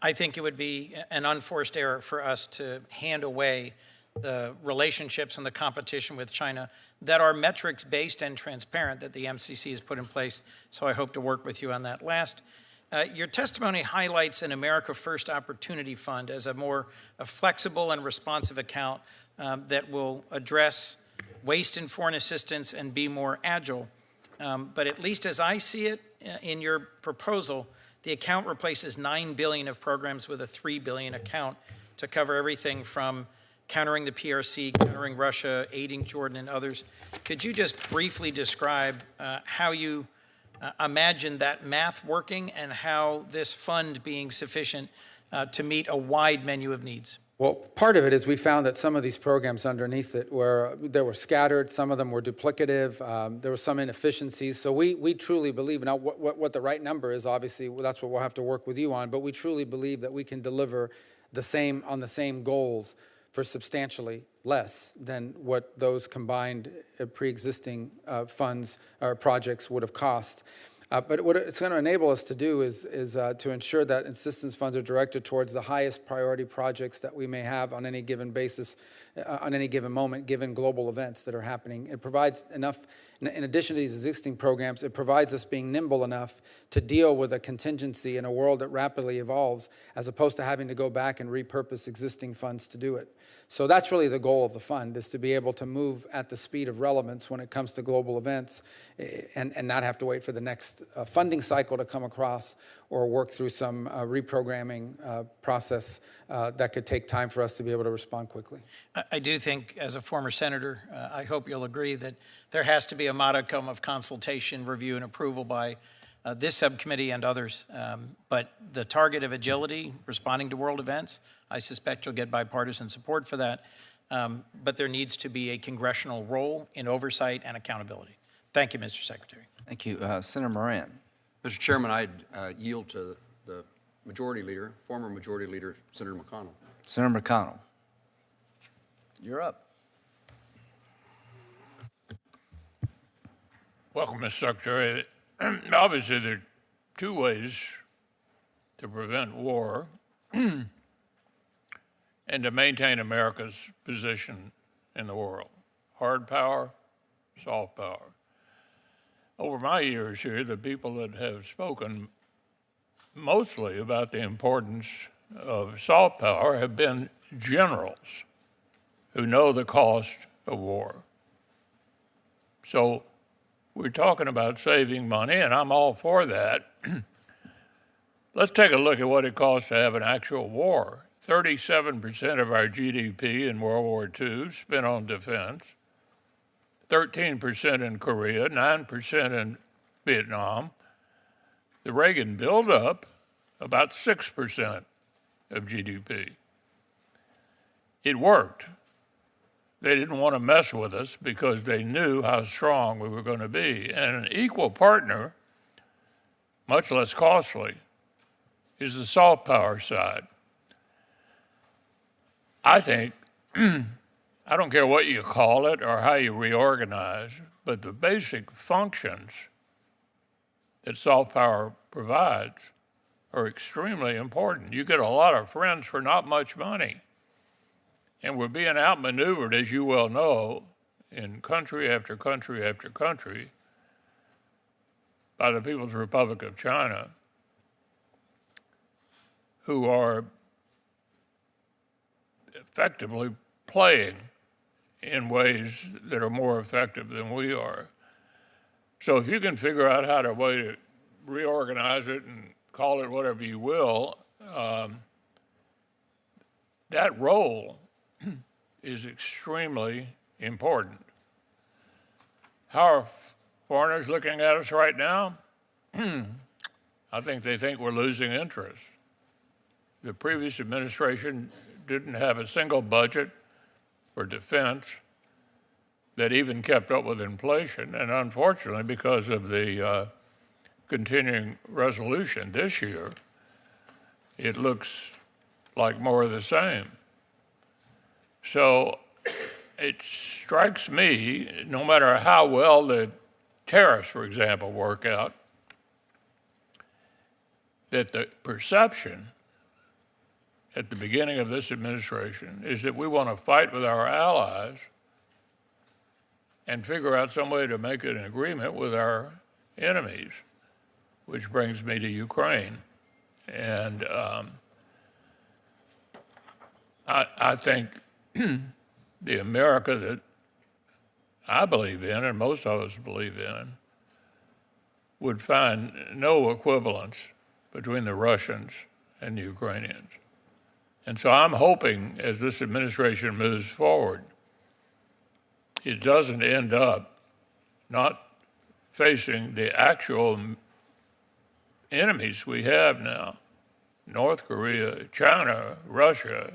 I think it would be an unforced error for us to hand away the relationships and the competition with China that are metrics-based and transparent that the MCC has put in place, so I hope to work with you on that. Last, your testimony highlights an America First Opportunity Fund as a flexible and responsive account that will address waste in foreign assistance and be more agile. But at least as I see it in your proposal, the account replaces $9 billion of programs with a $3 billion account to cover everything from countering the PRC, countering Russia, aiding Jordan and others. Could you just briefly describe how you imagine that math working and how this fund being sufficient to meet a wide menu of needs? Well, part of it is we found that some of these programs underneath it were scattered. Some of them were duplicative. There were some inefficiencies. So we truly believe, now what the right number is, obviously, that's what we'll have to work with you on, but we truly believe that we can deliver on the same goals for substantially less than what those combined pre-existing funds or projects would have cost. But what it's going to enable us to do is to ensure that assistance funds are directed towards the highest priority projects that we may have on any given basis, on any given moment, given global events that are happening. It provides enough, in addition to these existing programs, it provides us being nimble enough to deal with a contingency in a world that rapidly evolves, as opposed to having to go back and repurpose existing funds to do it. So that's really the goal of the fund, is to be able to move at the speed of relevance when it comes to global events and not have to wait for the next funding cycle to come across or work through some reprogramming process that could take time for us to be able to respond quickly. I do think, as a former senator, I hope you'll agree that there has to be a modicum of consultation, review, and approval by this subcommittee and others. But the target of agility, responding to world events, I suspect you'll get bipartisan support for that. But there needs to be a congressional role in oversight and accountability. Thank you, Mr. Secretary. Thank you. Senator Moran. Mr. Chairman, I'd yield to the Majority Leader, former Majority Leader, Senator McConnell. Senator McConnell, you're up. Welcome, Mr. Secretary. Obviously, there are two ways to prevent war and to maintain America's position in the world: hard power, soft power. Over my years here, the people that have spoken mostly about the importance of soft power have been generals who know the cost of war. So we're talking about saving money, and I'm all for that. Let's take a look at what it costs to have an actual war. 37% of our GDP in World War II spent on defense, 13% in Korea, 9% in Vietnam. The Reagan buildup, about 6% of GDP. It worked. They didn't want to mess with us because they knew how strong we were going to be. And an equal partner, much less costly, is the soft power side. I think, I don't care what you call it or how you reorganize, but the basic functions that soft power provides are extremely important. You get a lot of friends for not much money. And we're being outmaneuvered, as you well know, in country after country after country by the People's Republic of China, who are effectively playing in ways that are more effective than we are. So if you can figure out how to way to reorganize it and call it whatever you will, that role is extremely important. How are foreigners looking at us right now? I think they think we're losing interest. The previous administration didn't have a single budget for defense that even kept up with inflation. And unfortunately, because of the continuing resolution this year, it looks like more of the same. So it strikes me, no matter how well the tariffs, for example, work out, that the perception at the beginning of this administration is that we want to fight with our allies and figure out some way to make an agreement with our enemies, which brings me to Ukraine. And I think the America that I believe in, and most of us believe in, would find no equivalence between the Russians and the Ukrainians. And so I'm hoping, as this administration moves forward, it doesn't end up not facing the actual enemies we have now: North Korea, China, Russia,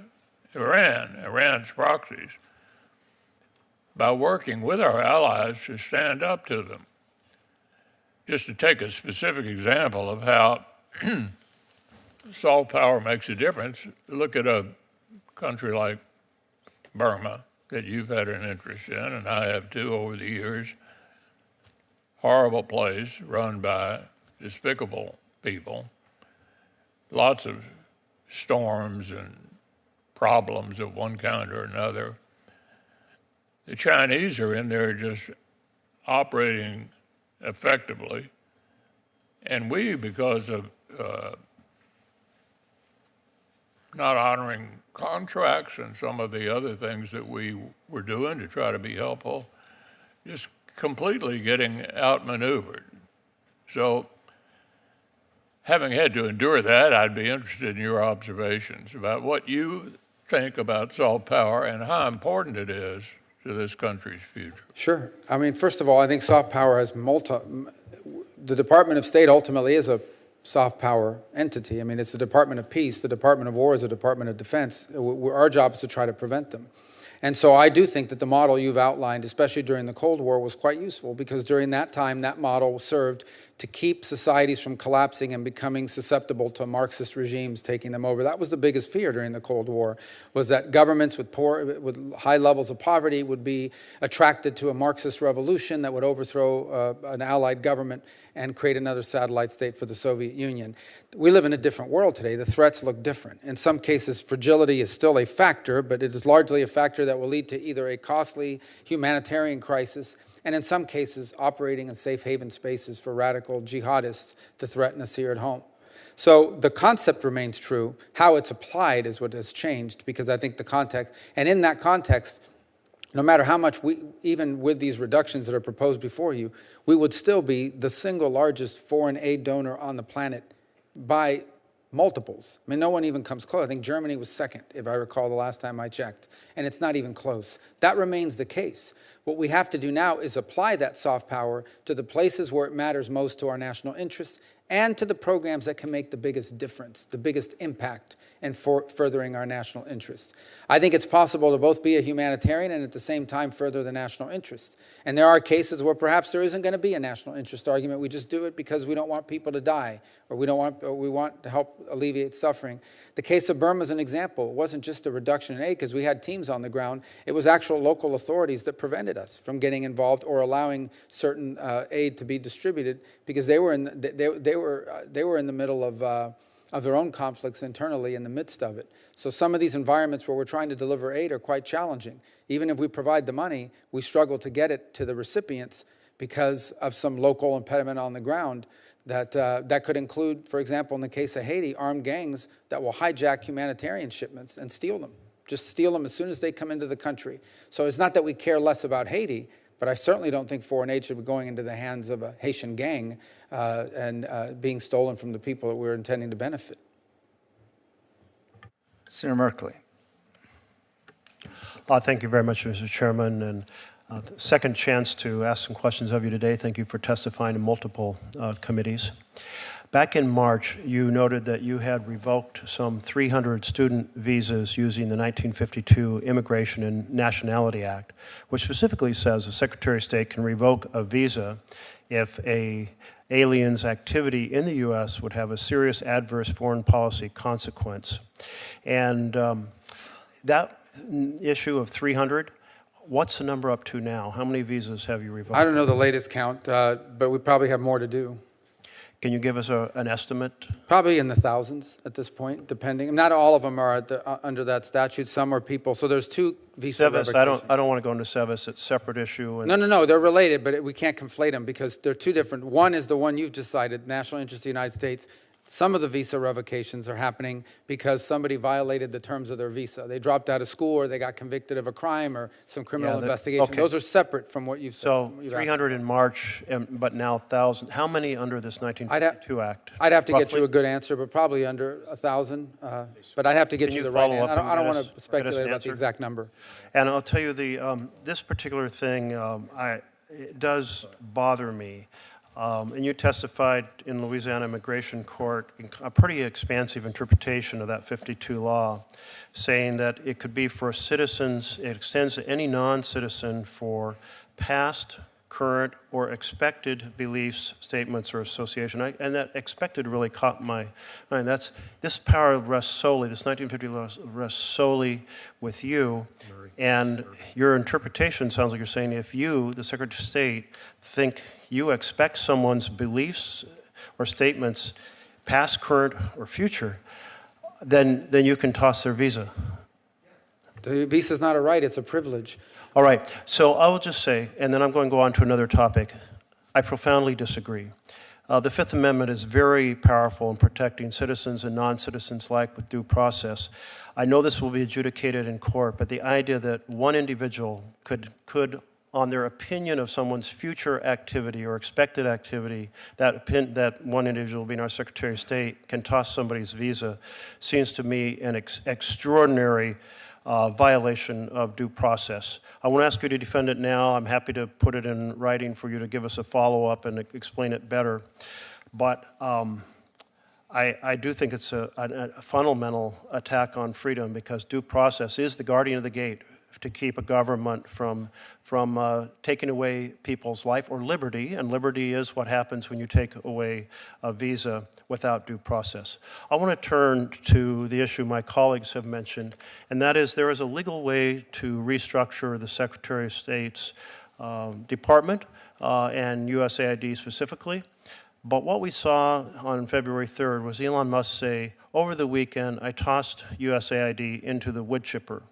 Iran's proxies, by working with our allies to stand up to them. Just to take a specific example of how soft power makes a difference, look at a country like Burma that you've had an interest in, and I have too over the years. Horrible place run by despicable people. Lots of storms and problems of one kind or another. The Chinese are in there just operating effectively. And we, because of not honoring contracts and some of the other things that we were doing to try to be helpful, just completely getting outmaneuvered. So, having had to endure that, I'd be interested in your observations about what you think about soft power and how important it is to this country's future. Sure. I mean, first of all, I think soft power has the Department of State ultimately is a soft power entity. I mean, it's the Department of Peace. The Department of War is the Department of Defense. Our job is to try to prevent them. And so I do think that the model you've outlined, especially during the Cold War, was quite useful, because during that time, that model served to keep societies from collapsing and becoming susceptible to Marxist regimes taking them over. That was the biggest fear during the Cold War, was that governments with high levels of poverty would be attracted to a Marxist revolution that would overthrow an allied government and create another satellite state for the Soviet Union. We live in a different world today. The threats look different. In some cases, fragility is still a factor, but it is largely a factor that will lead to either a costly humanitarian crisis, and in some cases, operating in safe haven spaces for radical jihadists to threaten us here at home. So the concept remains true. How it's applied is what has changed, because I think the context, and in that context, no matter how much even with these reductions that are proposed before you, we would still be the single largest foreign aid donor on the planet by multiples. I mean, no one even comes close. I think Germany was second, if I recall the last time I checked, and it's not even close. That remains the case. What we have to do now is apply that soft power to the places where it matters most to our national interests and to the programs that can make the biggest difference, the biggest impact in furthering our national interests. I think it's possible to both be a humanitarian and at the same time further the national interest. And there are cases where perhaps there isn't going to be a national interest argument. We just do it because we don't want people to die, or we want to help alleviate suffering. The case of Burma is an example. It wasn't just a reduction in aid because we had teams on the ground. It was actual local authorities that prevented us from getting involved or allowing certain aid to be distributed because they were in the middle of their own conflicts internally in the midst of it. So some of these environments where we're trying to deliver aid are quite challenging. Even if we provide the money, we struggle to get it to the recipients because of some local impediment on the ground that could include, for example, in the case of Haiti, armed gangs that will hijack humanitarian shipments and steal them. Just steal them as soon as they come into the country. So it's not that we care less about Haiti, but I certainly don't think foreign aid should be going into the hands of a Haitian gang and being stolen from the people that we're intending to benefit. Senator Merkley. Thank you very much, Mr. Chairman. And second chance to ask some questions of you today. Thank you for testifying in multiple committees. Back in March, you noted that you had revoked some 300 student visas using the 1952 Immigration and Nationality Act, which specifically says the Secretary of State can revoke a visa if an alien's activity in the U.S. would have a serious adverse foreign policy consequence. And that issue of 300, what's the number up to now? How many visas have you revoked? I don't know the latest count, but we probably have more to do. Can you give us an estimate? Probably in the thousands at this point, depending. Not all of them are under that statute. Some are people. So there's two visa revocations. I don't want to go into SEVIS. It's a separate issue. And No. They're related, but we can't conflate them because they're two different. One is the one you've decided, national interest of the United States. Some of the visa revocations are happening because somebody violated the terms of their visa. They dropped out of school or they got convicted of a crime or some criminal investigation. okay. Those are separate from what you've said. So 300 in March, but now 1,000. How many under this 1952 Act? I'd have to Roughly? get you a good answer, but probably under 1,000. But I'd have to get you the right answer. I don't want to speculate about the exact number. And I'll tell you, this particular thing, it does bother me. And you testified in Louisiana Immigration Court in a pretty expansive interpretation of that 52 law, saying that it could be for citizens, it extends to any non-citizen for past, current, or expected beliefs, statements, or association. And that expected really caught my mind. This power rests solely, this 1950 law rests solely with you. And your interpretation sounds like you're saying if you, the Secretary of State, think you expect someone's beliefs or statements, past, current, or future, then you can toss their visa. The visa's not a right, it's a privilege. All right, so I will just say, and then I'm going to go on to another topic. I profoundly disagree. The Fifth Amendment is very powerful in protecting citizens and non-citizens alike with due process. I know this will be adjudicated in court, but the idea that one individual could on their opinion of someone's future activity or expected activity, that one individual, being our Secretary of State, can toss somebody's visa, seems to me an extraordinary violation of due process. I won't ask you to defend it now. I'm happy to put it in writing for you to give us a follow-up and explain it better. But I do think it's a fundamental attack on freedom because due process is the guardian of the gate to keep a government from taking away people's life or liberty, and liberty is what happens when you take away a visa without due process. I want to turn to the issue my colleagues have mentioned, and that is there is a legal way to restructure the Secretary of State's department and USAID specifically. But what we saw on February 3rd was Elon Musk say, over the weekend, I tossed USAID into the wood chipper.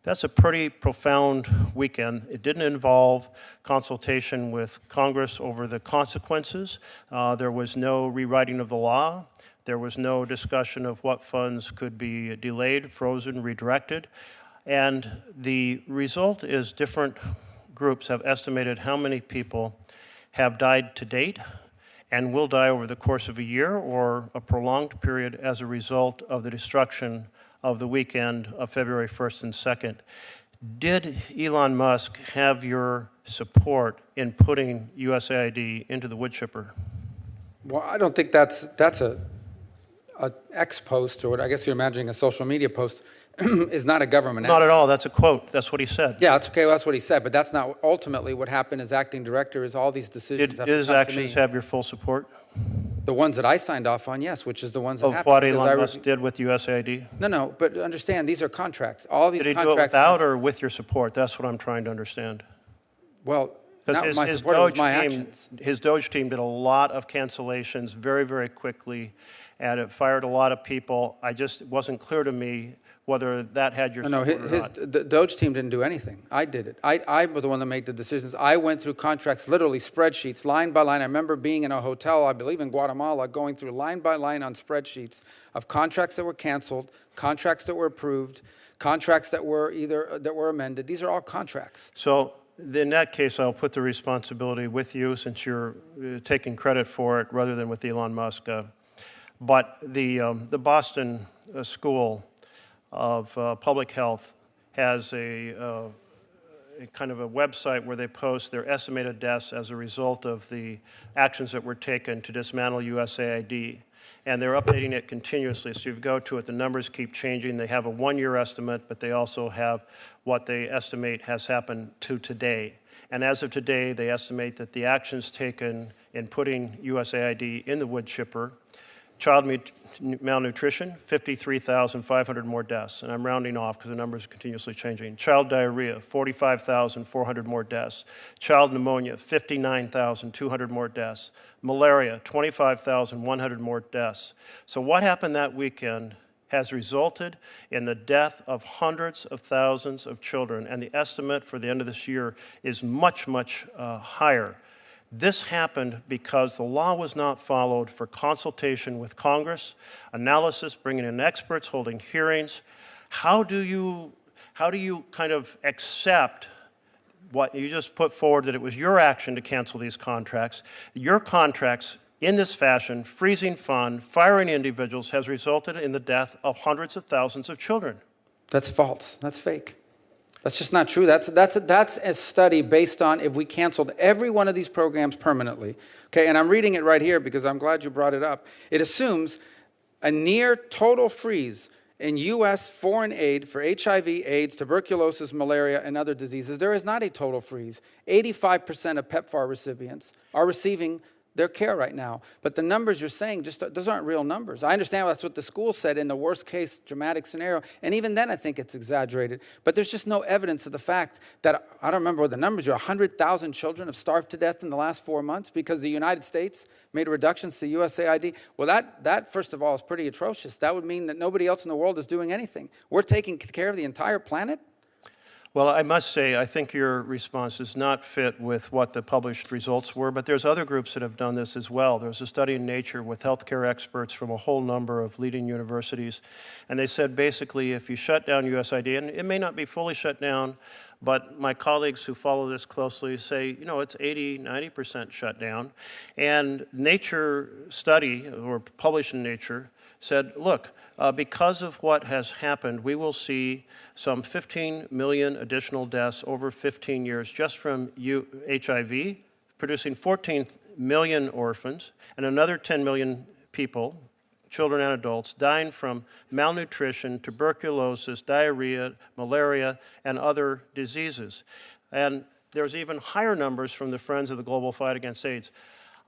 That's a pretty profound weekend. It didn't involve consultation with Congress over the consequences. There was no rewriting of the law. There was no discussion of what funds could be delayed, frozen, redirected. And the result is different groups have estimated how many people have died to date and will die over the course of a year or a prolonged period as a result of the destruction of the weekend of February 1st and 2nd. Did Elon Musk have your support in putting USAID into the wood chipper? Well, I don't think that's a X post, or what I guess you're imagining a social media post, is not a government Not act. at all. That's a quote. That's what he said. Yeah, it's okay. Well, that's what he said, but that's not ultimately what happened as acting director. Is all these decisions Did have to his come to actions me. have your full support The ones that I signed off on, yes, which is the ones that of happened. what because Elon Musk did with USAID? No, but understand, these are contracts. All these Did he do it contracts. without or with your support? That's what I'm trying to understand. Well, not Because my his support, it was Doge my team, actions. his Doge team did a lot of cancellations very, very quickly, and it fired a lot of people. It wasn't clear to me whether that had your No, support or not. the Doge team didn't do anything. I did it. I was the one that made the decisions. I went through contracts, literally spreadsheets, line by line. I remember being in a hotel, I believe in Guatemala, going through line by line on spreadsheets of contracts that were canceled, contracts that were approved, contracts that were amended. These are all contracts. So in that case, I'll put the responsibility with you since you're taking credit for it rather than with Elon Musk. But the Boston School of Public Health has a kind of a website where they post their estimated deaths as a result of the actions that were taken to dismantle USAID. And they're updating it continuously. So you go to it, the numbers keep changing. They have a one-year estimate, but they also have what they estimate has happened to today. And as of today, they estimate that the actions taken in putting USAID in the wood chipper, child malnutrition, 53,500 more deaths. And I'm rounding off because the numbers are continuously changing. Child diarrhea, 45,400 more deaths. Child pneumonia, 59,200 more deaths. Malaria, 25,100 more deaths. So what happened that weekend has resulted in the death of hundreds of thousands of children. And the estimate for the end of this year is much, much higher. This happened because the law was not followed for consultation with Congress, analysis, bringing in experts, holding hearings. How do you kind of accept what you just put forward, that it was your action to cancel these contracts? Your contracts in this fashion, freezing fund, firing individuals, has resulted in the death of hundreds of thousands of children. That's false. That's fake. That's just not true. That's a study based on if we canceled every one of these programs permanently. Okay, and I'm reading it right here because I'm glad you brought it up. It assumes a near total freeze in U.S. foreign aid for HIV, AIDS, tuberculosis, malaria, and other diseases. There is not a total freeze. 85% of PEPFAR recipients are receiving their care right now. But the numbers you're saying, those aren't real numbers. I understand that's what the school said in the worst case dramatic scenario. And even then, I think it's exaggerated. But there's just no evidence of the fact that, I don't remember what the numbers are, 100,000 children have starved to death in the last 4 months because the United States made reductions to USAID. Well, that first of all, is pretty atrocious. That would mean that nobody else in the world is doing anything. We're taking care of the entire planet? Well, I must say, I think your response does not fit with what the published results were, but there's other groups that have done this as well. There's a study in Nature with healthcare experts from a whole number of leading universities, and they said basically if you shut down USAID, and it may not be fully shut down, but my colleagues who follow this closely say, it's 80, 90% shut down. And Nature study, or published in Nature, said, look, because of what has happened, we will see some 15 million additional deaths over 15 years just from HIV, producing 14 million orphans, and another 10 million people, children and adults, dying from malnutrition, tuberculosis, diarrhea, malaria, and other diseases. And there's even higher numbers from the Friends of the Global Fight Against AIDS.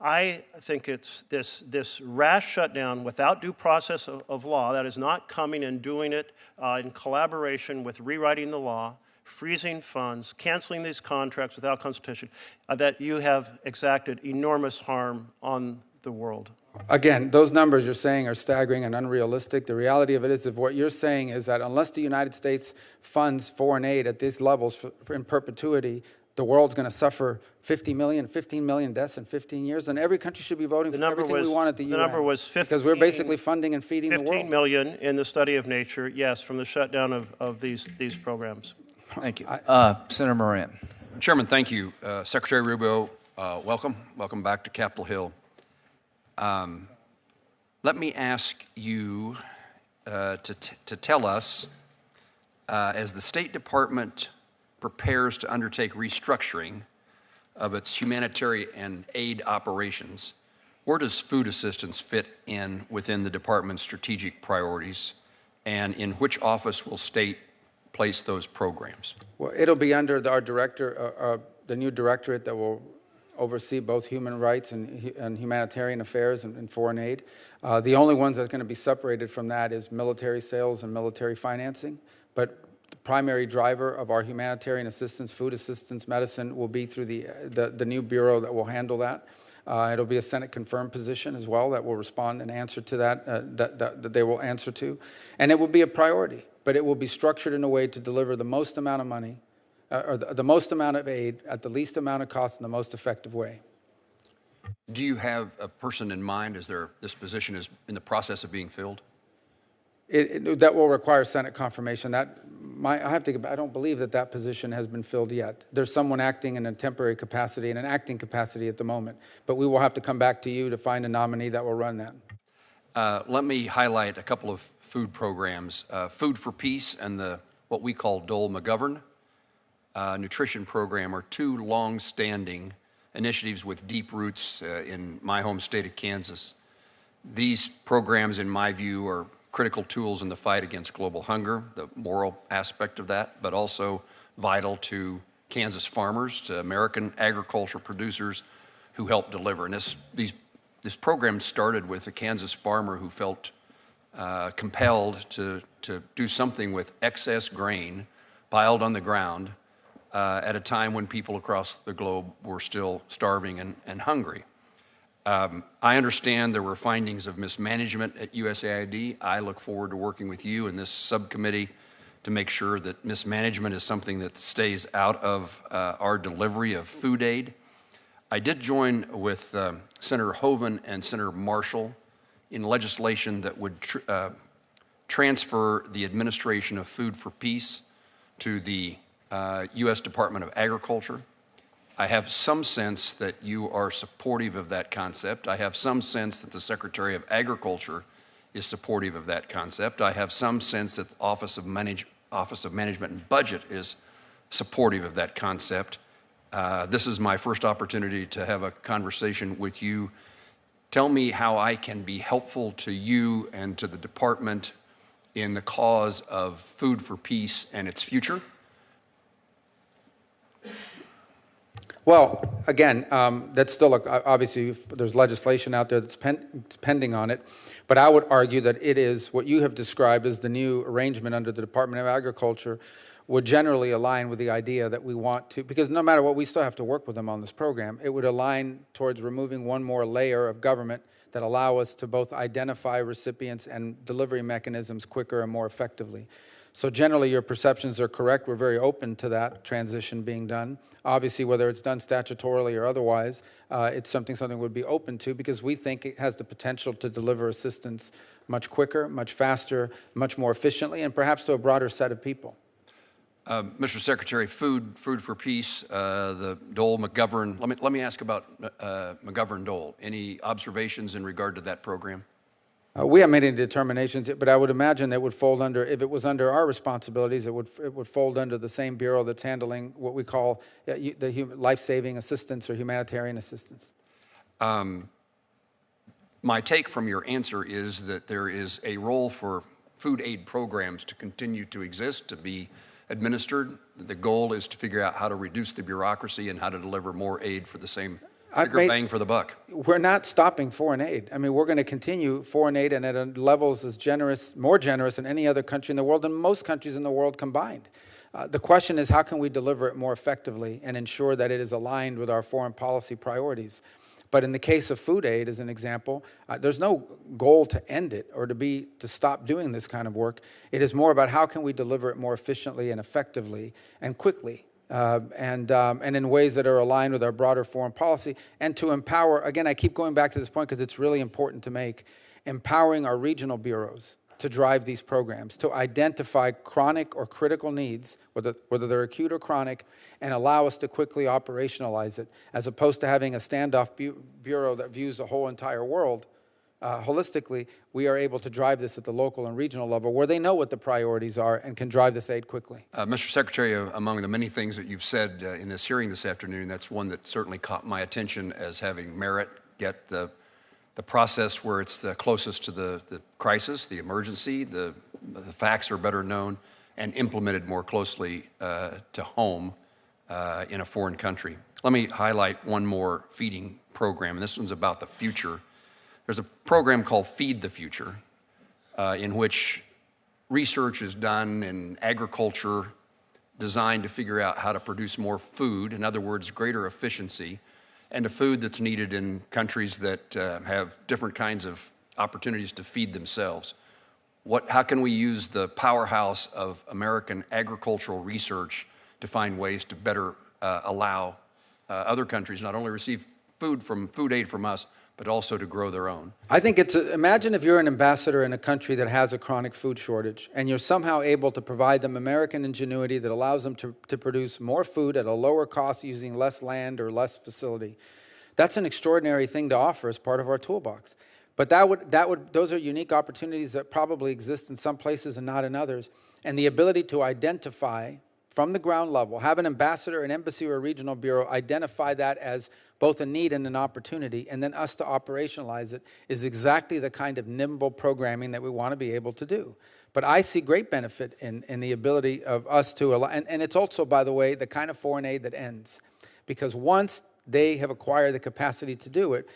I think it's this rash shutdown without due process of law, that is not coming and doing it in collaboration with rewriting the law, freezing funds, canceling these contracts without consultation, that you have exacted enormous harm on the world. Again, those numbers you're saying are staggering and unrealistic. The reality of it is, if what you're saying is that unless the United States funds foreign aid at these levels in perpetuity, the world's going to suffer 15 million deaths in 15 years, then every country should be voting for everything we want at the UN. The number was 15. Because we're basically funding and feeding the world. 15 million in the study of nature, yes, from the shutdown of these programs. Thank you. Senator Moran. Chairman, thank you. Secretary Rubio, welcome. Welcome back to Capitol Hill. Let me ask you to tell us, as the State Department prepares to undertake restructuring of its humanitarian and aid operations, where does food assistance fit in within the department's strategic priorities, and in which office will state place those programs? Well, it'll be under our director, the new directorate that will oversee both human rights and humanitarian affairs and foreign aid. The only ones that are going to be separated from that is military sales and military financing. But the primary driver of our humanitarian assistance, food assistance, medicine will be through the new bureau that will handle that. It'll be a Senate-confirmed position as well that will respond and answer to that they will answer to. And it will be a priority, but it will be structured in a way to deliver the most amount of money, or the most amount of aid at the least amount of cost in the most effective way. Do you have a person in mind as this position is in the process of being filled? That will require Senate confirmation. I don't believe that position has been filled yet. There's someone acting in a temporary capacity and an acting capacity at the moment, but we will have to come back to you to find a nominee that will run that. Let me highlight a couple of food programs. Food for Peace and what we call Dole McGovern nutrition program are two long-standing initiatives with deep roots in my home state of Kansas. These programs, in my view, are critical tools in the fight against global hunger, the moral aspect of that, but also vital to Kansas farmers, to American agriculture producers who help deliver. And this program started with a Kansas farmer who felt compelled to do something with excess grain piled on the ground at a time when people across the globe were still starving and hungry. I understand there were findings of mismanagement at USAID. I look forward to working with you in this subcommittee to make sure that mismanagement is something that stays out of our delivery of food aid. I did join with Senator Hoeven and Senator Marshall in legislation that would transfer the administration of Food for Peace to the U.S. Department of Agriculture. I have some sense that you are supportive of that concept. I have some sense that the Secretary of Agriculture is supportive of that concept. I have some sense that the Office of Management and Budget is supportive of that concept. This is my first opportunity to have a conversation with you. Tell me how I can be helpful to you and to the department in the cause of Food for Peace and its future. Well, again, that's still, obviously, there's legislation out there that's pending on it, but I would argue that it is what you have described as the new arrangement under the Department of Agriculture would generally align with the idea that we want to, because no matter what, we still have to work with them on this program. It would align towards removing one more layer of government that allow us to both identify recipients and delivery mechanisms quicker and more effectively. So generally, your perceptions are correct. We're very open to that transition being done. Obviously, whether it's done statutorily or otherwise, it's something would be open to because we think it has the potential to deliver assistance much quicker, much faster, much more efficiently, and perhaps to a broader set of people. Mr. Secretary, Food for Peace, the Dole McGovern. Let me ask about McGovern Dole. Any observations in regard to that program? We haven't made any determinations, but I would imagine that would fold under, if it was under our responsibilities, it would fold under the same bureau that's handling what we call the life-saving assistance or humanitarian assistance. My take from your answer is that there is a role for food aid programs to continue to exist, to be administered. The goal is to figure out how to reduce the bureaucracy and how to deliver more aid for the same bigger bang for the buck. We're not stopping foreign aid. I mean, we're going to continue foreign aid and at levels as generous, more generous than any other country in the world and most countries in the world combined. The question is, how can we deliver it more effectively and ensure that it is aligned with our foreign policy priorities? But in the case of food aid, as an example, there's no goal to end it or to stop doing this kind of work. It is more about how can we deliver it more efficiently and effectively and quickly. and in ways that are aligned with our broader foreign policy, and to empower, again, I keep going back to this point because it's really important to make, empowering our regional bureaus to drive these programs, to identify chronic or critical needs, whether they're acute or chronic, and allow us to quickly operationalize it, as opposed to having a standoff bureau that views the whole entire world holistically. We are able to drive this at the local and regional level where they know what the priorities are and can drive this aid quickly. Mr. Secretary, among the many things that you've said in this hearing this afternoon, that's one that certainly caught my attention as having merit, get the process where it's the closest to the crisis, the emergency, the facts are better known and implemented more closely to home in a foreign country. Let me highlight one more feeding program, and this one's about the future. There's a program called Feed the Future, in which research is done in agriculture designed to figure out how to produce more food, in other words, greater efficiency, and a food that's needed in countries that have different kinds of opportunities to feed themselves. How can we use the powerhouse of American agricultural research to find ways to better allow other countries not only receive food aid from us, but also to grow their own? I think imagine if you're an ambassador in a country that has a chronic food shortage, and you're somehow able to provide them American ingenuity that allows them to produce more food at a lower cost using less land or less facility. That's an extraordinary thing to offer as part of our toolbox. But those are unique opportunities that probably exist in some places and not in others. And the ability to identify from the ground level, have an ambassador, an embassy, or a regional bureau identify that as both a need and an opportunity, and then us to operationalize it, is exactly the kind of nimble programming that we want to be able to do. But I see great benefit in the ability of us to allow, and it's also, by the way, the kind of foreign aid that ends. Because once they have acquired the capacity to do it,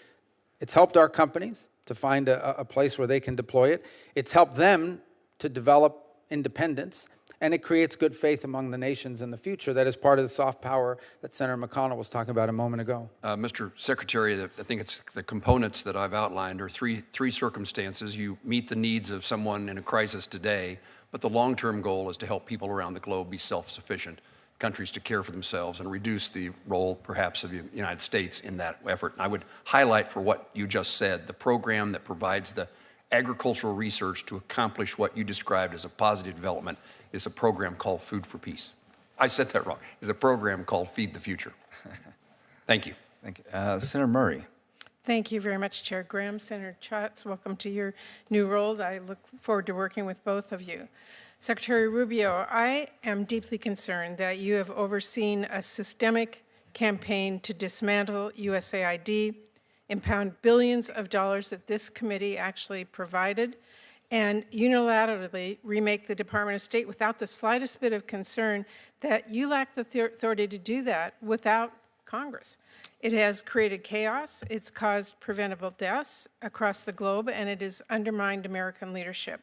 it's helped our companies to find a place where they can deploy it. It's helped them to develop independence. And it creates good faith among the nations in the future. That is part of the soft power that Senator McConnell was talking about a moment ago. Mr. Secretary, I think it's the components that I've outlined are three circumstances. You meet the needs of someone in a crisis today, but the long-term goal is to help people around the globe be self-sufficient, countries to care for themselves, and reduce the role, perhaps, of the United States in that effort. And I would highlight for what you just said, the program that provides the agricultural research to accomplish what you described as a positive development is a program called Food for Peace. I said that wrong. It's a program called Feed the Future. Thank you. Thank you. Senator Murray. Thank you very much, Chair Graham. Senator Schatz, welcome to your new role. I look forward to working with both of you. Secretary Rubio, I am deeply concerned that you have overseen a systemic campaign to dismantle USAID, impound billions of dollars that this committee actually provided, and unilaterally remake the Department of State without the slightest bit of concern that you lack the authority to do that without Congress. It has created chaos, it's caused preventable deaths across the globe, and it has undermined American leadership.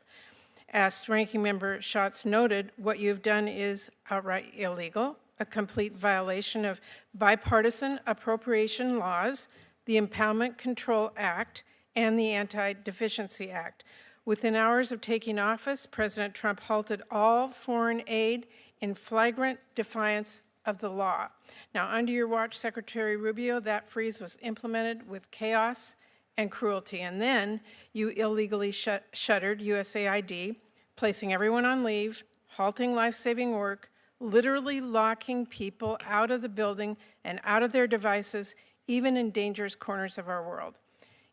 As Ranking Member Schatz noted, what you've done is outright illegal, a complete violation of bipartisan appropriation laws, the Impoundment Control Act, and the Anti-Deficiency Act. Within hours of taking office, President Trump halted all foreign aid in flagrant defiance of the law. Now, under your watch, Secretary Rubio, that freeze was implemented with chaos and cruelty. And then you illegally shuttered USAID, placing everyone on leave, halting life-saving work, literally locking people out of the building and out of their devices, even in dangerous corners of our world.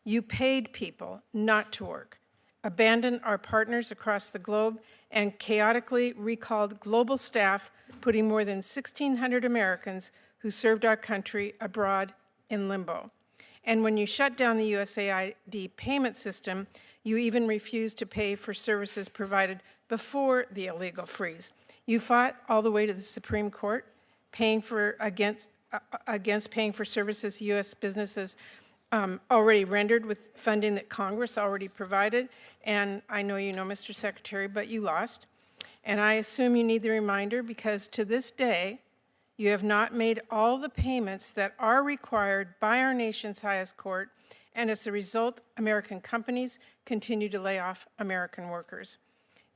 You paid people not to work, abandoned our partners across the globe, and chaotically recalled global staff, putting more than 1,600 Americans who served our country abroad in limbo. And when you shut down the USAID payment system, you even refused to pay for services provided before the illegal freeze. You fought all the way to the Supreme Court, against paying for services U.S. businesses already rendered with funding that Congress already provided. And I know you know, Mr. Secretary, but you lost. And I assume you need the reminder because to this day, you have not made all the payments that are required by our nation's highest court. And as a result, American companies continue to lay off American workers.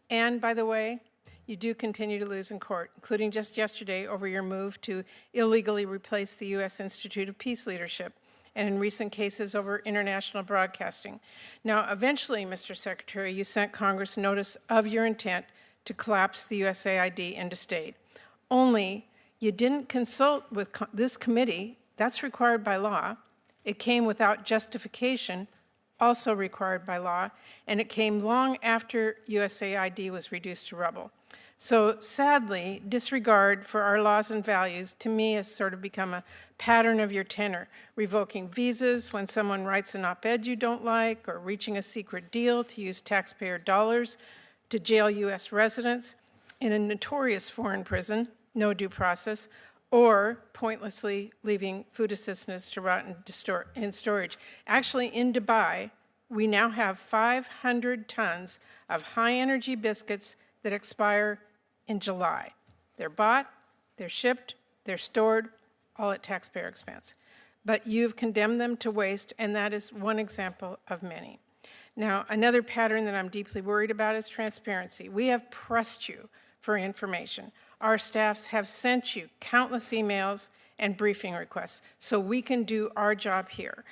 And by the way, you do continue to lose in court, including just yesterday over your move to illegally replace the U.S. Institute of Peace Leadership, and in recent cases over international broadcasting. Now, eventually, Mr. Secretary, you sent Congress notice of your intent to collapse the USAID into state. Only you didn't consult with this committee. That's required by law. It came without justification, also required by law, and it came long after USAID was reduced to rubble. So sadly, disregard for our laws and values, to me, has sort of become a pattern of your tenor, revoking visas when someone writes an op-ed you don't like, or reaching a secret deal to use taxpayer dollars to jail U.S. residents in a notorious foreign prison, no due process, or pointlessly leaving food assistance to rot in storage. Actually, in Dubai, we now have 500 tons of high-energy biscuits that expire in July. They're bought, they're shipped, they're stored, all at taxpayer expense. But you've condemned them to waste, and that is one example of many. Now, another pattern that I'm deeply worried about is transparency. We have pressed you for information. Our staffs have sent you countless emails and briefing requests so we can do our job here.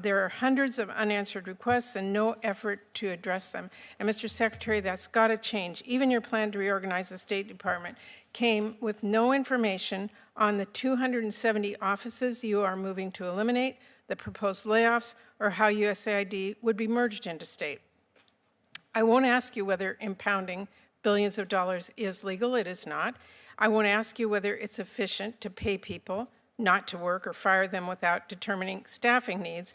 There are hundreds of unanswered requests and no effort to address them. And Mr. Secretary, that's got to change. Even your plan to reorganize the State Department came with no information on the 270 offices you are moving to eliminate, the proposed layoffs, or how USAID would be merged into state. I won't ask you whether impounding billions of dollars is legal. It is not. I won't ask you whether it's efficient to pay people not to work or fire them without determining staffing needs.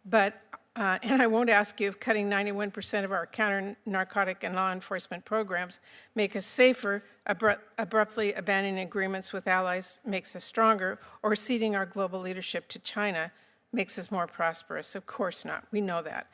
But, and I won't ask you if cutting 91% of our counter-narcotic and law enforcement programs make us safer, abruptly abandoning agreements with allies makes us stronger, or ceding our global leadership to China makes us more prosperous. Of course not. We know that.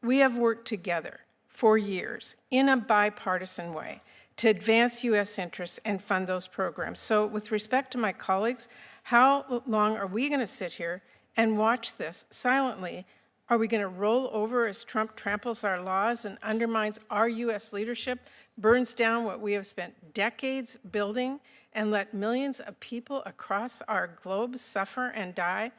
We have worked together for years in a bipartisan way to advance U.S. interests and fund those programs. So with respect to my colleagues, how long are we going to sit here and watch this silently? Are we going to roll over as Trump tramples our laws and undermines our U.S. leadership, burns down what we have spent decades building, and let millions of people across our globe suffer and die?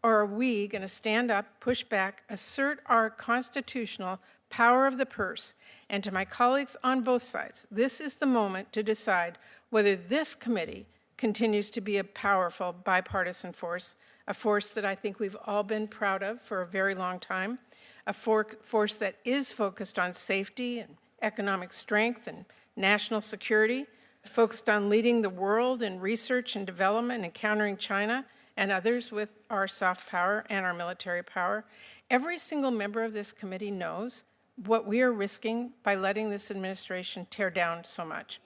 Or are we going to stand up, push back, assert our constitutional power of the purse? And to my colleagues on both sides, this is the moment to decide whether this committee continues to be a powerful bipartisan force, a force that I think we've all been proud of for a very long time, a force that is focused on safety and economic strength and national security, focused on leading the world in research and development and countering China and others with our soft power and our military power. Every single member of this committee knows what we are risking by letting this administration tear down so much.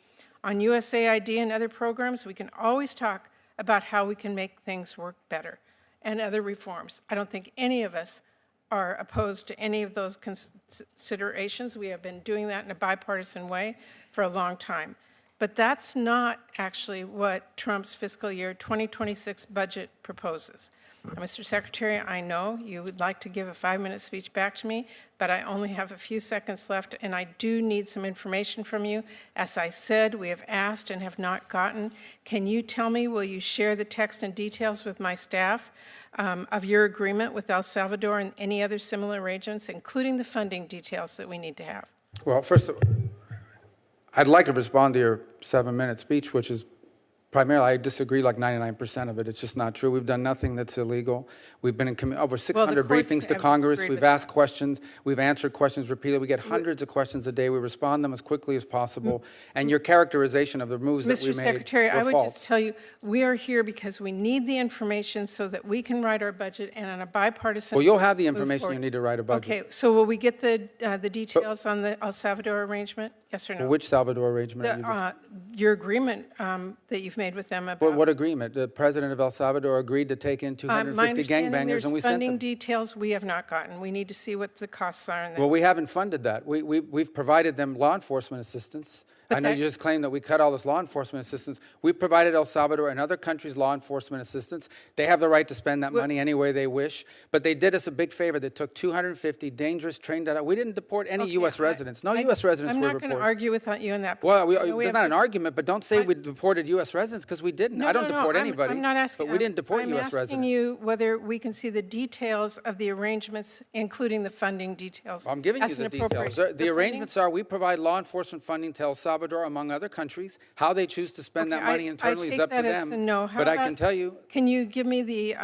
On USAID and other programs, we can always talk about how we can make things work better and other reforms. I don't think any of us are opposed to any of those considerations. We have been doing that in a bipartisan way for a long time. But that's not actually what Trump's fiscal year 2026 budget proposes. Now, Mr. Secretary, I know you would like to give a 5-minute speech back to me, but I only have a few seconds left, and I do need some information from you. As I said, we have asked and have not gotten. Can you tell me, will you share the text and details with my staff of your agreement with El Salvador and any other similar arrangements, including the funding details that we need to have? Well, first, I'd like to respond to your 7-minute speech, which is primarily, I disagree like 99% of it. It's just not true. We've done nothing that's illegal. We've been in over 600 briefings to Congress. We've asked questions. We've answered questions repeatedly. We get hundreds of questions a day. We respond them as quickly as possible. And your characterization of the moves that we made Mr. Secretary, were I would false. just tell you, we are here because we need the information so that we can write our budget and on a bipartisan. Well, you'll have the move information forward. you need to write a budget. Okay, so will we get the details on the El Salvador arrangement? Yes or no? Well, which Salvador arrangement are you Your agreement that you've made with them about. What agreement? The president of El Salvador agreed to take in 250 gangbangers, and we sent funding them. details we have not gotten. We need to see what the costs are. Well, we haven't funded that. We've provided them law enforcement assistance, I know you just claimed that we cut all this law enforcement assistance. We provided El Salvador and other countries law enforcement assistance. They have the right to spend that money any way they wish. But they did us a big favor. They took 250 dangerous trained out. We didn't deport any U.S. residents. No U.S. residents were I'm not reported. going to argue with you on that Well, point. there's not an argument, but don't say we deported U.S. residents, because we didn't. I don't deport anybody. I'm not asking. But we didn't deport U.S. I'm asking residents. you whether we can see the details of the arrangements, including the funding details. I'm giving you as the an details. appropriate- The arrangements are we provide law enforcement funding to El Salvador, among other countries. How they choose to spend that money internally is up to I take that as them. a no. How But I about- can tell you, Can you give me the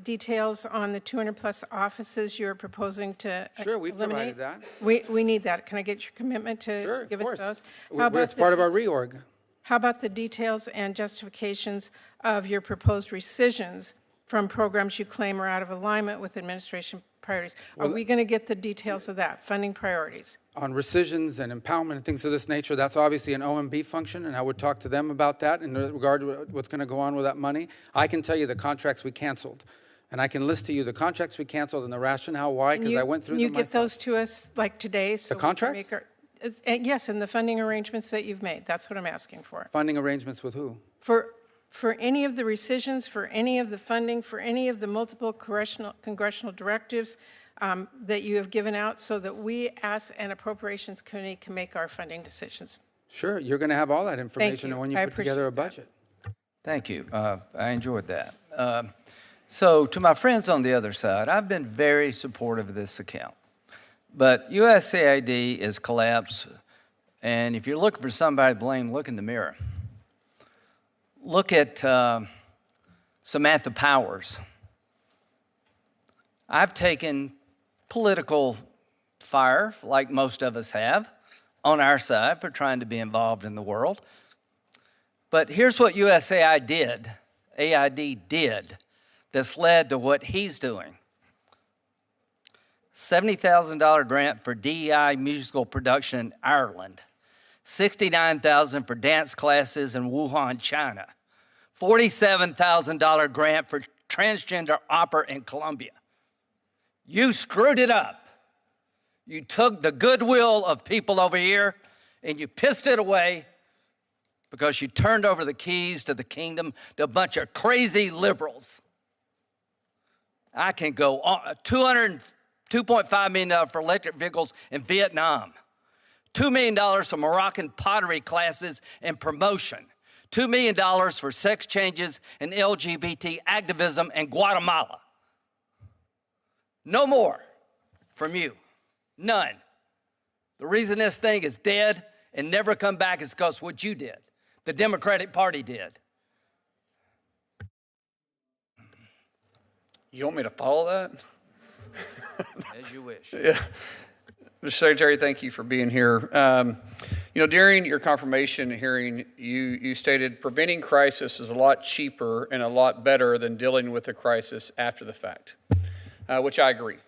details on the 200-plus offices you're proposing to Sure, we've eliminate? provided We need that. Can I get your commitment to sure, give of us course. those? It's part of our reorg. How about the details and justifications of your proposed rescissions from programs you claim are out of alignment with administration priorities? Are we going to get the details of that, funding priorities? On rescissions and impoundment and things of this nature, that's obviously an OMB function, and I would talk to them about that in regard to what's going to go on with that money. I can tell you the contracts we canceled, and I can list to you the contracts we canceled and the rationale why, because I went through them Can you get myself. those to us like today? So we can contracts? make yes, and the funding arrangements that you've made. That's what I'm asking for. Funding arrangements with who? For any of the rescissions, for any of the funding, for any of the multiple congressional directives that you have given out, so that we as an appropriations committee can make our funding decisions. Sure, you're going to have all that information you. when you I put together a appreciate budget. Thank you. I enjoyed that. So to my friends on the other side, I've been very supportive of this account. But USAID is collapsed, and if you're looking for somebody to blame, look in the mirror. Look at Samantha Powers. I've taken political fire, like most of us have, on our side for trying to be involved in the world. But here's what USAID did that's led to what he's doing. $70,000 grant for DEI musical production in Ireland. $69,000 for dance classes in Wuhan, China. $47,000 grant for transgender opera in Colombia. You screwed it up. You took the goodwill of people over here and you pissed it away because you turned over the keys to the kingdom to a bunch of crazy liberals. I can go on. $2.5 million for electric vehicles in Vietnam. $2 million for Moroccan pottery classes and promotion. $2 million for sex changes and LGBT activism in Guatemala. No more from you. None. The reason this thing is dead and never come back is because what you did. The Democratic Party did. You want me to follow that? As you wish. Yeah. Mr. Secretary, thank you for being here. During your confirmation hearing, you stated preventing crisis is a lot cheaper and a lot better than dealing with the crisis after the fact, which I agree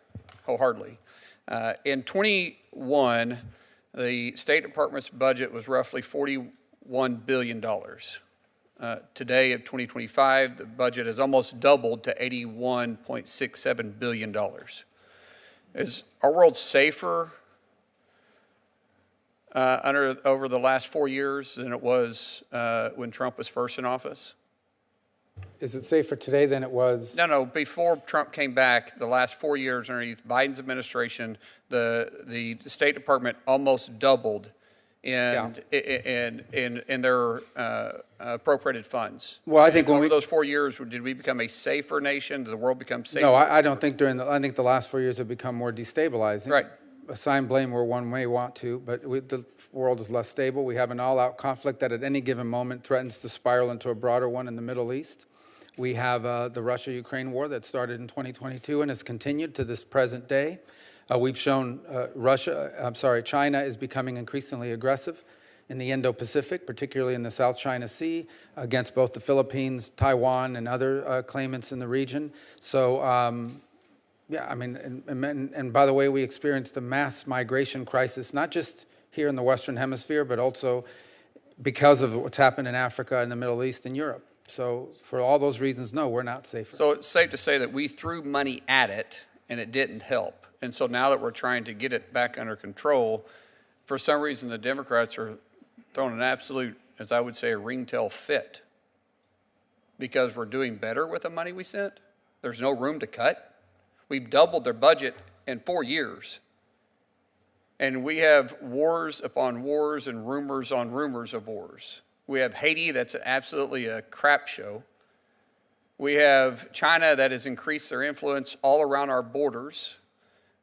wholeheartedly. In 21, the State Department's budget was roughly $41 billion. Today, of 2025, the budget has almost doubled to $81.67 billion. Is our world safer over the last 4 years than it was when Trump was first in office? Is it safer today than it was? No. Before Trump came back, the last 4 years underneath Biden's administration, the State Department almost doubled in their appropriated funds. Well, I think over those 4 years, did we become a safer nation? Did the world become safer? No, I don't think I think the last 4 years have become more destabilizing. Right. Assign blame where one may want to, but the world is less stable. We have an all-out conflict that at any given moment threatens to spiral into a broader one in the Middle East. We have the Russia-Ukraine war that started in 2022 and has continued to this present day. We've shown China is becoming increasingly aggressive in the Indo-Pacific, particularly in the South China Sea, against both the Philippines, Taiwan, and other claimants in the region. So, and by the way, we experienced a mass migration crisis, not just here in the Western Hemisphere, but also because of what's happened in Africa and the Middle East and Europe. So for all those reasons, no, we're not safer. So it's safe to say that we threw money at it and it didn't help. And so now that we're trying to get it back under control, for some reason the Democrats are thrown an absolute, as I would say, a ringtail fit because we're doing better with the money we sent. There's no room to cut. We've doubled their budget in 4 years. And we have wars upon wars and rumors on rumors of wars. We have Haiti that's absolutely a crap show. We have China that has increased their influence all around our borders.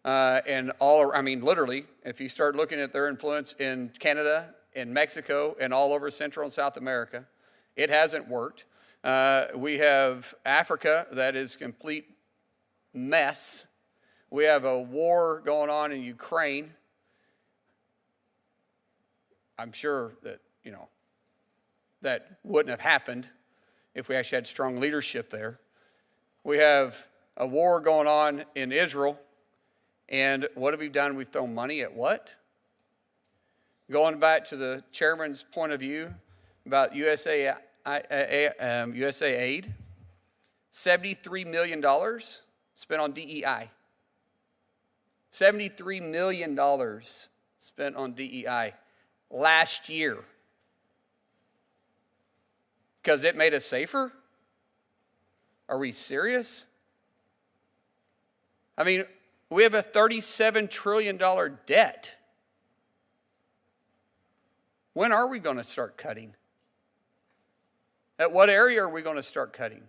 Literally, if you start looking at their influence in Canada, in Mexico, and all over Central and South America, it hasn't worked. We have Africa that is a complete mess. We have a war going on in Ukraine. I'm sure that, that wouldn't have happened if we actually had strong leadership there. We have a war going on in Israel. And what have we done? We've thrown money at what? Going back to the chairman's point of view about USA aid, $73 million spent on DEI. $73 million spent on DEI last year. Because it made us safer? Are we serious? I mean, we have a $37 trillion debt. When are we going to start cutting? At what area are we going to start cutting?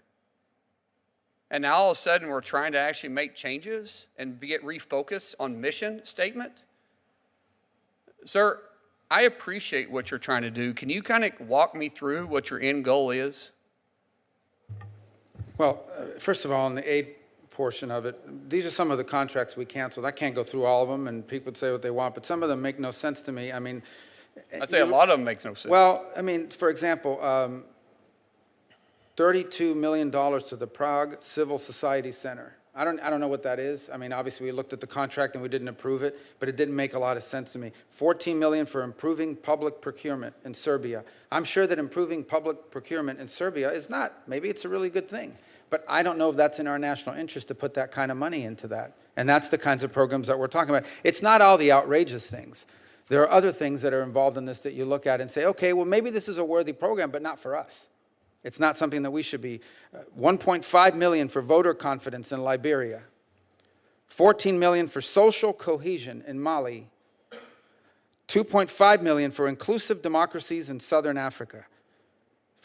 And now all of a sudden we're trying to actually make changes and get refocused on mission statement? Sir, I appreciate what you're trying to do. Can you kind of walk me through what your end goal is? Well, first of all, on the aid portion of it, these are some of the contracts we canceled. I can't go through all of them, and people say what they want, but some of them make no sense to me. I mean, I'd say a lot of them makes no sense. Well, I mean, for example, $32 million to the Prague Civil Society Center. I don't know what that is. I mean, obviously we looked at the contract and we didn't approve it, but it didn't make a lot of sense to me. $14 million for improving public procurement in Serbia. I'm sure that improving public procurement in Serbia is not, maybe it's a really good thing, but I don't know if that's in our national interest to put that kind of money into that. And that's the kinds of programs that we're talking about. It's not all the outrageous things. There are other things that are involved in this that you look at and say, okay, well, maybe this is a worthy program, but not for us. It's not something that we should be. $1.5 million for voter confidence in Liberia. $14 million for social cohesion in Mali. $2.5 million for inclusive democracies in Southern Africa.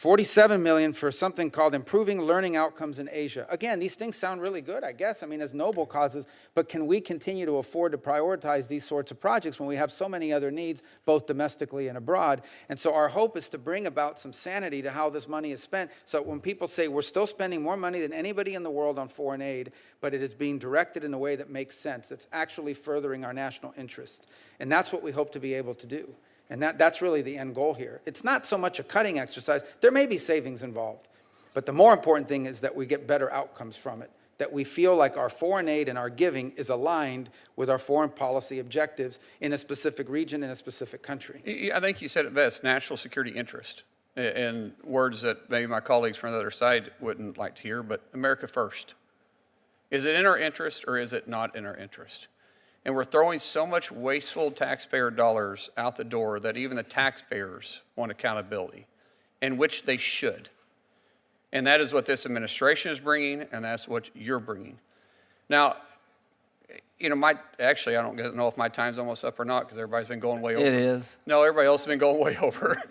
$47 million for something called improving learning outcomes in Asia. Again, these things sound really good, I guess. I mean, as noble causes, but can we continue to afford to prioritize these sorts of projects when we have so many other needs, both domestically and abroad? And so our hope is to bring about some sanity to how this money is spent, so when people say we're still spending more money than anybody in the world on foreign aid, but it is being directed in a way that makes sense, it's actually furthering our national interest. And that's what we hope to be able to do. And that's really the end goal here. It's not so much a cutting exercise. There may be savings involved. But the more important thing is that we get better outcomes from it, that we feel like our foreign aid and our giving is aligned with our foreign policy objectives in a specific region, in a specific country. I think you said it best, national security interest, in words that maybe my colleagues from the other side wouldn't like to hear, but America first. Is it in our interest or is it not in our interest? And we're throwing so much wasteful taxpayer dollars out the door that even the taxpayers want accountability, in which they should. And that is what this administration is bringing, and that's what you're bringing. Now, actually, I don't know if my time's almost up or not, because everybody's been going way over. It is. No, everybody else has been going way over.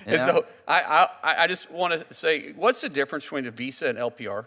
And Yeah. so I just want to say, what's the difference between a visa and LPR?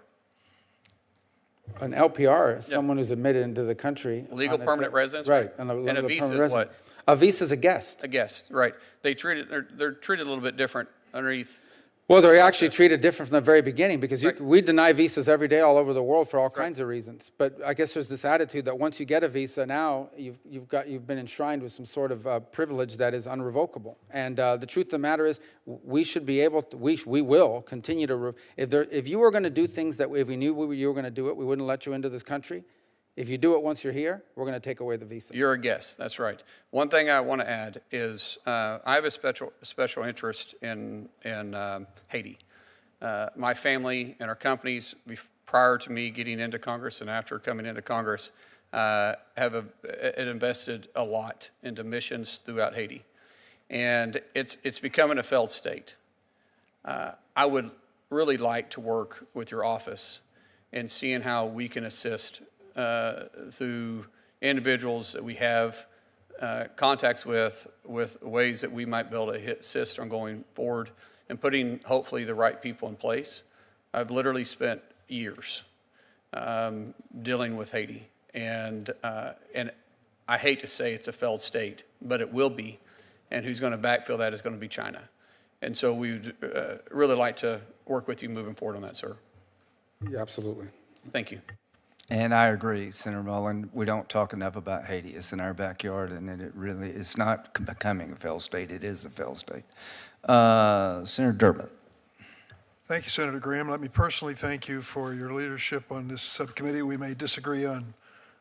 An LPR is someone who's admitted into the country. Legal permanent residence? Right. And a legal visa permanent is resident. what? A visa is a guest. A guest, right. They're treated a little bit different underneath. Well, they're actually treated different from the very beginning, because Right. we deny visas every day all over the world for all kinds of reasons. But I guess there's this attitude that once you get a visa, now you've been enshrined with some sort of privilege that is unrevocable. And the truth of the matter is, we should be able to, we will continue to, if you were going to do things that if we knew you were going to do it, we wouldn't let you into this country. If you do it once you're here, we're going to take away the visa. You're a guest, that's right. One thing I want to add is I have a special interest in Haiti. My family and our companies, prior to me getting into Congress and after coming into Congress, have invested a lot into missions throughout Haiti. and it's becoming a failed state. I would really like to work with your office in seeing how we can assist through individuals that we have contacts with ways that we might be able to assist on going forward and putting hopefully the right people in place. I've literally spent years dealing with Haiti, and I hate to say it's a failed state, but it will be, and who's going to backfill that is going to be China. And so we'd really like to work with you moving forward on that, sir. Yeah, absolutely. Thank you. And I agree, Senator Mullen. We don't talk enough about Haiti. It's in our backyard, and it's not becoming a failed state. It is a failed state. Senator Durbin. Thank you, Senator Graham. Let me personally thank you for your leadership on this subcommittee. We may disagree on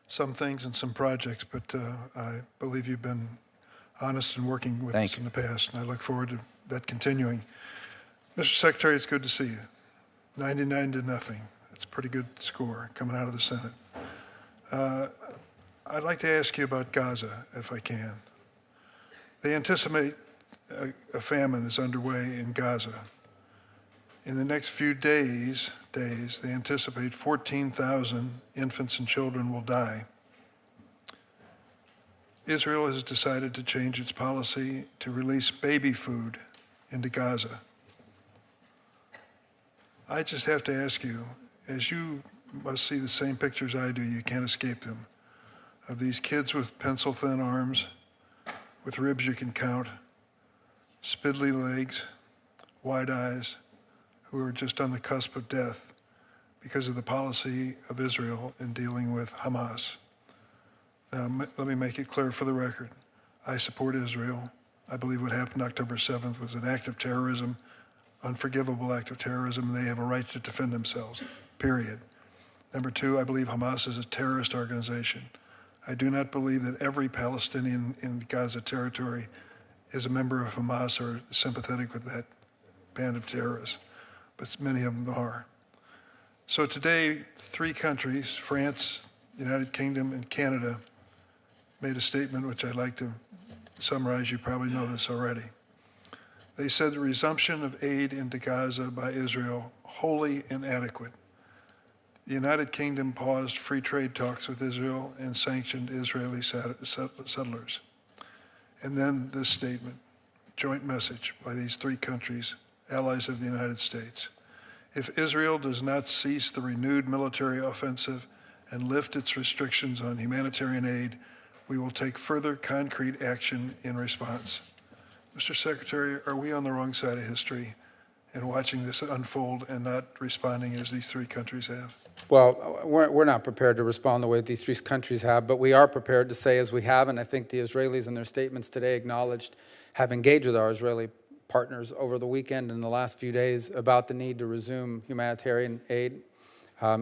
some things and some projects, but I believe you've been honest in working with us in the past, and I look forward to that continuing. Mr. Secretary, it's good to see you. 99-0. That's a pretty good score coming out of the Senate. I'd like to ask you about Gaza, if I can. They anticipate a famine is underway in Gaza. In the next few days, they anticipate 14,000 infants and children will die. Israel has decided to change its policy to release baby food into Gaza. I just have to ask you, as you must see the same pictures I do, you can't escape them, of these kids with pencil-thin arms, with ribs you can count, spindly legs, wide eyes, who are just on the cusp of death because of the policy of Israel in dealing with Hamas. Now, let me make it clear for the record. I support Israel. I believe what happened October 7th was an act of terrorism, unforgivable act of terrorism, and they have a right to defend themselves, period. Number two, I believe Hamas is a terrorist organization. I do not believe that every Palestinian in Gaza territory is a member of Hamas or sympathetic with that band of terrorists, but many of them are. So today, 3 countries, France, United Kingdom, and Canada, made a statement which I'd like to summarize. You probably know this already. They said the resumption of aid into Gaza by Israel wholly inadequate. The United Kingdom paused free trade talks with Israel and sanctioned Israeli settlers. And then this statement, joint message by these 3 countries, allies of the United States. If Israel does not cease the renewed military offensive and lift its restrictions on humanitarian aid, we will take further concrete action in response. Mr. Secretary, are we on the wrong side of history in watching this unfold and not responding as these 3 countries have? Well, we're not prepared to respond the way these 3 countries have, but we are prepared to say, as we have, and I think the Israelis in their statements today acknowledged, have engaged with our Israeli partners over the weekend and the last few days about the need to resume humanitarian aid.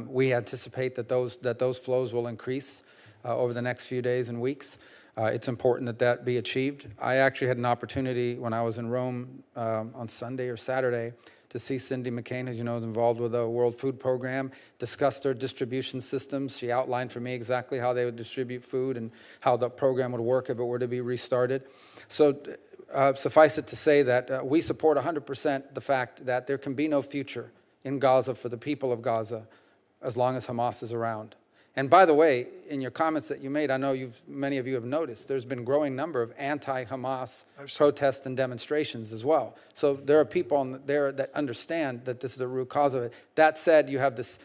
We anticipate that those flows will increase over the next few days and weeks. It's important that that be achieved. I actually had an opportunity when I was in Rome on Sunday or Saturday to see Cindy McCain, as you know, is involved with the World Food Program, discuss their distribution systems. She outlined for me exactly how they would distribute food and how the program would work if it were to be restarted. So suffice it to say that we support 100% the fact that there can be no future in Gaza for the people of Gaza as long as Hamas is around. And by the way, in your comments that you made, I know many of you have noticed, there's been a growing number of anti-Hamas protests and demonstrations as well. So there are people there that understand that this is the root cause of it. That said, you have this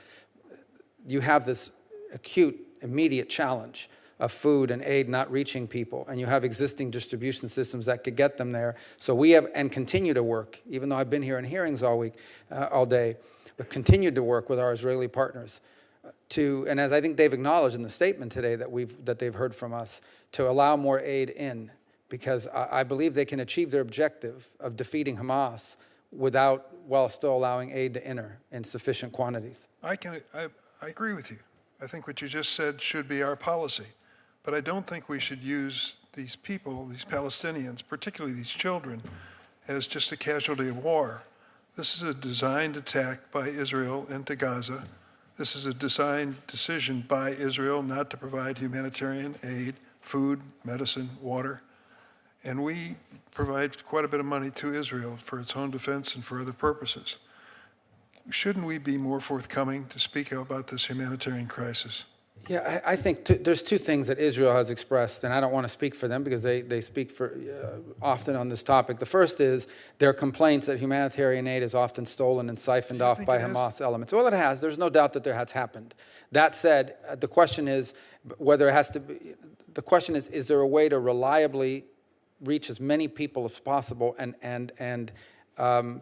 acute, immediate challenge of food and aid not reaching people, and you have existing distribution systems that could get them there. So we have, and continue to work, even though I've been here in hearings all week, all day, but continued to work with our Israeli partners and as I think they've acknowledged in the statement today that they've heard from us, to allow more aid in, because I believe they can achieve their objective of defeating Hamas while still allowing aid to enter in sufficient quantities. I agree with you. I think what you just said should be our policy. But I don't think we should use these people, these Palestinians, particularly these children, as just a casualty of war. This is a designed attack by Israel into Gaza. This is a designed decision by Israel not to provide humanitarian aid, food, medicine, water. And we provide quite a bit of money to Israel for its own defense and for other purposes. Shouldn't we be more forthcoming to speak about this humanitarian crisis? Yeah, I think there's two things that Israel has expressed, and I don't want to speak for them because they speak for often on this topic. The first is their complaints that humanitarian aid is often stolen and siphoned off by Hamas elements. Well, it has. There's no doubt that there has happened. That said, the question is whether it has to be. The question is there a way to reliably reach as many people as possible and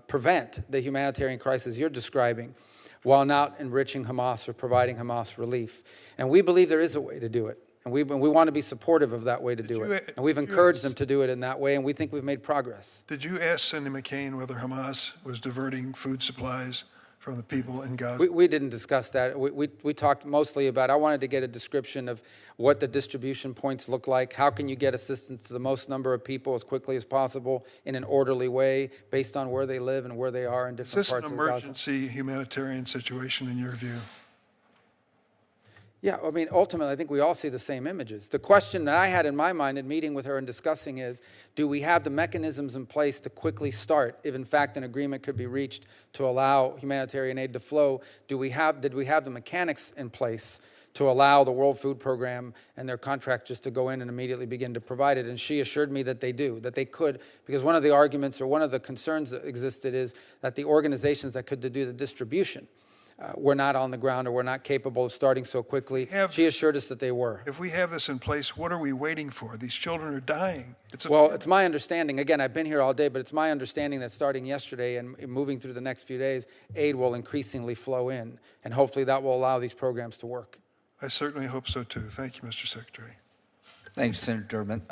prevent the humanitarian crisis you're describing, while not enriching Hamas or providing Hamas relief. And we believe there is a way to do it. And we want to be supportive of that way to do it. And we've encouraged them to do it in that way, and we think we've made progress. Did you ask Cindy McCain whether Hamas was diverting food supplies from the people in Gaza? We didn't discuss that. We talked mostly about, I wanted to get a description of what the distribution points look like. How can you get assistance to the most number of people as quickly as possible in an orderly way based on where they live and where they are in different parts of Gaza? Is this an emergency humanitarian situation in your view? Yeah, I mean, ultimately, I think we all see the same images. The question that I had in my mind in meeting with her and discussing is, do we have the mechanisms in place to quickly start, if in fact an agreement could be reached to allow humanitarian aid to flow? Did we have the mechanics in place to allow the World Food Program and their contractors to go in and immediately begin to provide it? And she assured me that they do, that they could, because one of the arguments or one of the concerns that existed is that the organizations that could do the distribution were not on the ground or were not capable of starting so quickly. She assured us that they were. If we have this in place, what are we waiting for? These children are dying. Well, it's my understanding, again, I've been here all day, but it's my understanding that starting yesterday and moving through the next few days, aid will increasingly flow in, and hopefully that will allow these programs to work. I certainly hope so, too. Thank you, Mr. Secretary. Thank you, Senator Durbin.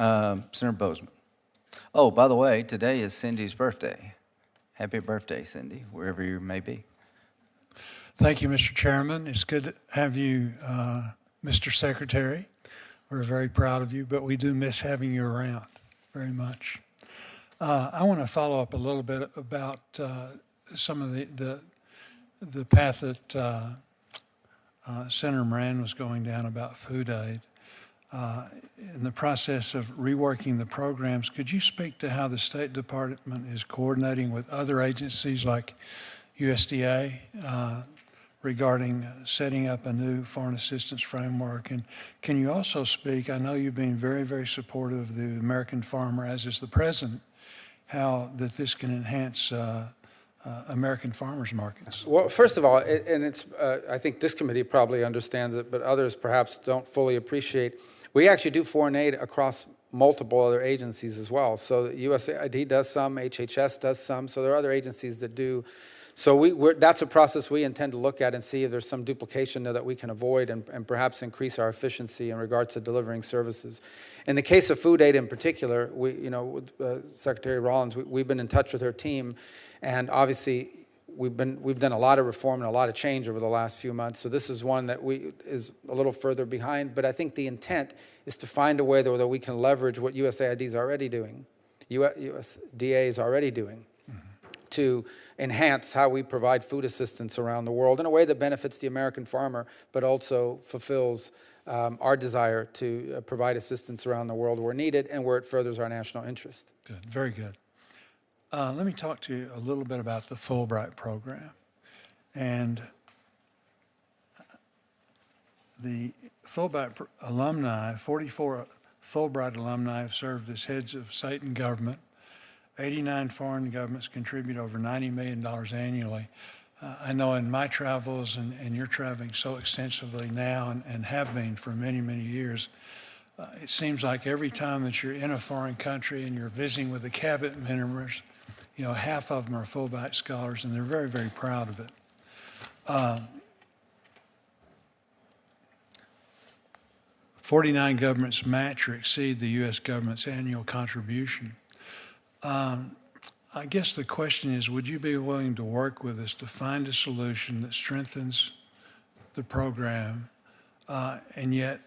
Senator Bozeman. Oh, by the way, today is Cindy's birthday. Happy birthday, Cindy, wherever you may be. Thank you, Mr. Chairman. It's good to have you, Mr. Secretary. We're very proud of you, but we do miss having you around very much. I want to follow up a little bit about some of the path that Senator Moran was going down about food aid. In the process of reworking the programs, could you speak to how the State Department is coordinating with other agencies like USDA regarding setting up a new foreign assistance framework? And can you also speak, I know you've been very, very supportive of the American farmer, as is the President, how that this can enhance American farmers' markets? Well, first of all, and it's, I think this committee probably understands it, but others perhaps don't fully appreciate, we actually do foreign aid across multiple other agencies as well. So USAID does some, HHS does some, so there are other agencies that do. So that's a process we intend to look at and see if there's some duplication there that we can avoid and perhaps increase our efficiency in regards to delivering services. In the case of food aid in particular, Secretary Rollins, we've been in touch with her team, and obviously we've done a lot of reform and a lot of change over the last few months. So this is one that is a little further behind, but I think the intent is to find a way that we can leverage what USAID is already doing, USDA is already doing, to enhance how we provide food assistance around the world in a way that benefits the American farmer, but also fulfills our desire to provide assistance around the world where needed and where it furthers our national interest. Good, very good. Let me talk to you a little bit about the Fulbright program. And the Fulbright alumni, 44 Fulbright alumni have served as heads of state and government. 89 foreign governments contribute over $90 million annually. I know in my travels, and you're traveling so extensively now and have been for many, many years, it seems like every time that you're in a foreign country and you're visiting with the cabinet members, half of them are Fulbright scholars, and they're very, very proud of it. 49 governments match or exceed the U.S. government's annual contribution. I guess the question is, would you be willing to work with us to find a solution that strengthens the program and yet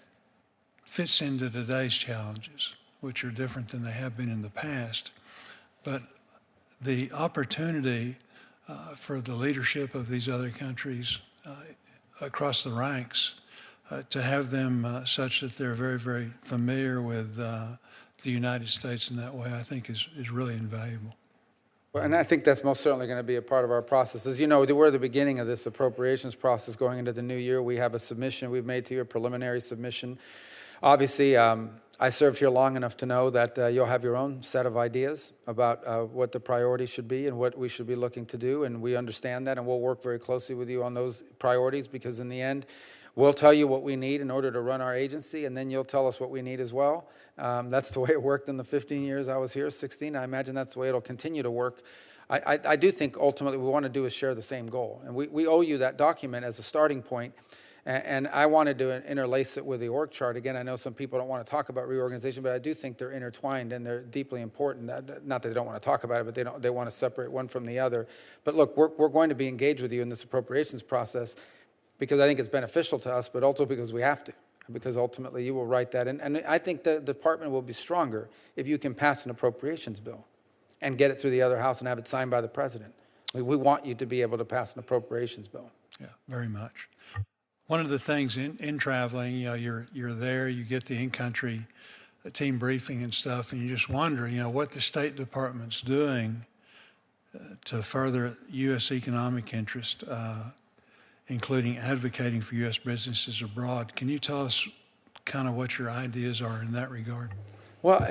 fits into today's challenges, which are different than they have been in the past? But the opportunity for the leadership of these other countries across the ranks to have them such that they're very, very familiar with the United States in that way, I think is really invaluable. Well, and I think that's most certainly going to be a part of our process. As you know, we're at the beginning of this appropriations process going into the new year. We have a submission we've made to you, a preliminary submission. Obviously, I served here long enough to know that you'll have your own set of ideas about what the priorities should be and what we should be looking to do, and we understand that, and we'll work very closely with you on those priorities, because in the end, we'll tell you what we need in order to run our agency, and then you'll tell us what we need as well. That's the way it worked in the 15 years I was here, 16. I imagine that's the way it'll continue to work. I do think ultimately what we want to do is share the same goal, and we owe you that document as a starting point. And I wanted to interlace it with the org chart. Again, I know some people don't want to talk about reorganization, but I do think they're intertwined and they're deeply important. Not that they don't want to talk about it, but they want to separate one from the other. But look, we're going to be engaged with you in this appropriations process because I think it's beneficial to us, but also because we have to, because ultimately you will write that. And I think the department will be stronger if you can pass an appropriations bill and get it through the other house and have it signed by the president. We want you to be able to pass an appropriations bill. Yeah, very much. One of the things in traveling, you're there, you get the in-country team briefing and stuff, and you just wonder, what the State Department's doing to further U.S. economic interest, including advocating for U.S. businesses abroad. Can you tell us kind of what your ideas are in that regard? Well,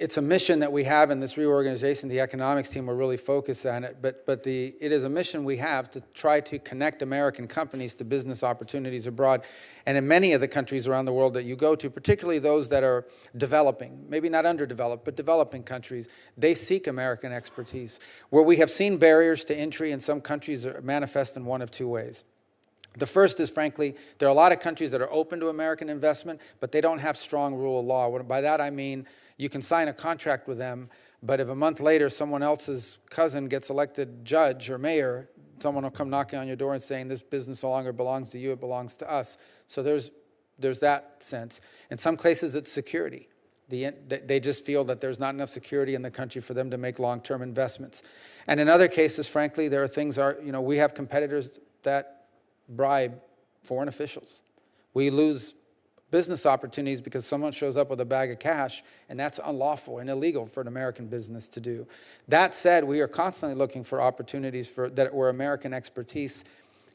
it's a mission that we have in this reorganization. The economics team will really focus on it, but it is a mission we have to try to connect American companies to business opportunities abroad. And in many of the countries around the world that you go to, particularly those that are developing, maybe not underdeveloped, but developing countries, they seek American expertise. Where we have seen barriers to entry in some countries are manifest in one of two ways. The first is, frankly, there are a lot of countries that are open to American investment, but they don't have strong rule of law. By that I mean, you can sign a contract with them, but if a month later someone else's cousin gets elected judge or mayor, someone will come knocking on your door and saying, this business no longer belongs to you, it belongs to us. So there's that sense. In some cases, it's security. They just feel that there's not enough security in the country for them to make long-term investments. And in other cases, frankly, there are things, we have competitors that bribe foreign officials. We lose business opportunities because someone shows up with a bag of cash, and that's unlawful and illegal for an American business to do. That said, we are constantly looking for opportunities where American expertise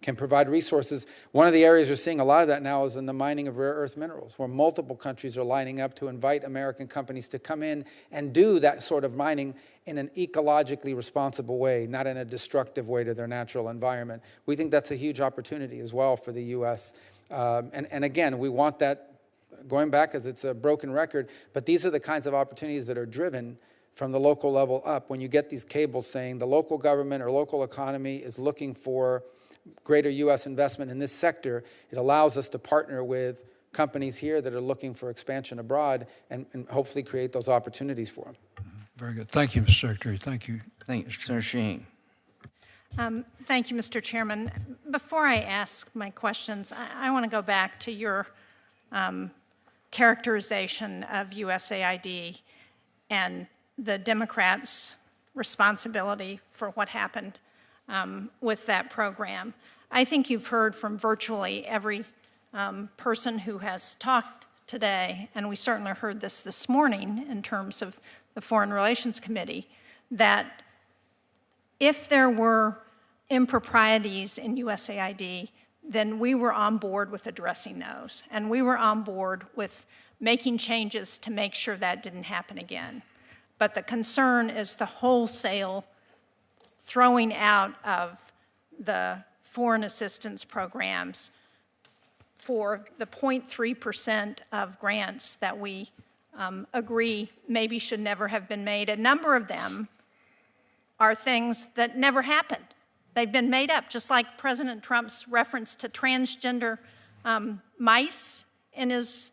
can provide resources. One of the areas you're seeing a lot of that now is in the mining of rare earth minerals, where multiple countries are lining up to invite American companies to come in and do that sort of mining in an ecologically responsible way, not in a destructive way to their natural environment. We think that's a huge opportunity as well for the U.S. And again, we want that going back, as it's a broken record, but these are the kinds of opportunities that are driven from the local level up. When you get these cables saying the local government or local economy is looking for greater U.S. investment in this sector, it allows us to partner with companies here that are looking for expansion abroad and hopefully create those opportunities for them. Very good. Thank you, Mr. Secretary. Thank you. Thank you, Senator Sheen. Thank you, Mr. Chairman. Before I ask my questions, I want to go back to your characterization of USAID and the Democrats' responsibility for what happened with that program. I think you've heard from virtually every person who has talked today, and we certainly heard this morning in terms of the Foreign Relations Committee, that if there were improprieties in USAID, then we were on board with addressing those. And we were on board with making changes to make sure that didn't happen again. But the concern is the wholesale throwing out of the foreign assistance programs for the 0.3% of grants that we agree maybe should never have been made. A number of them are things that never happened. They've been made up, just like President Trump's reference to transgender mice in his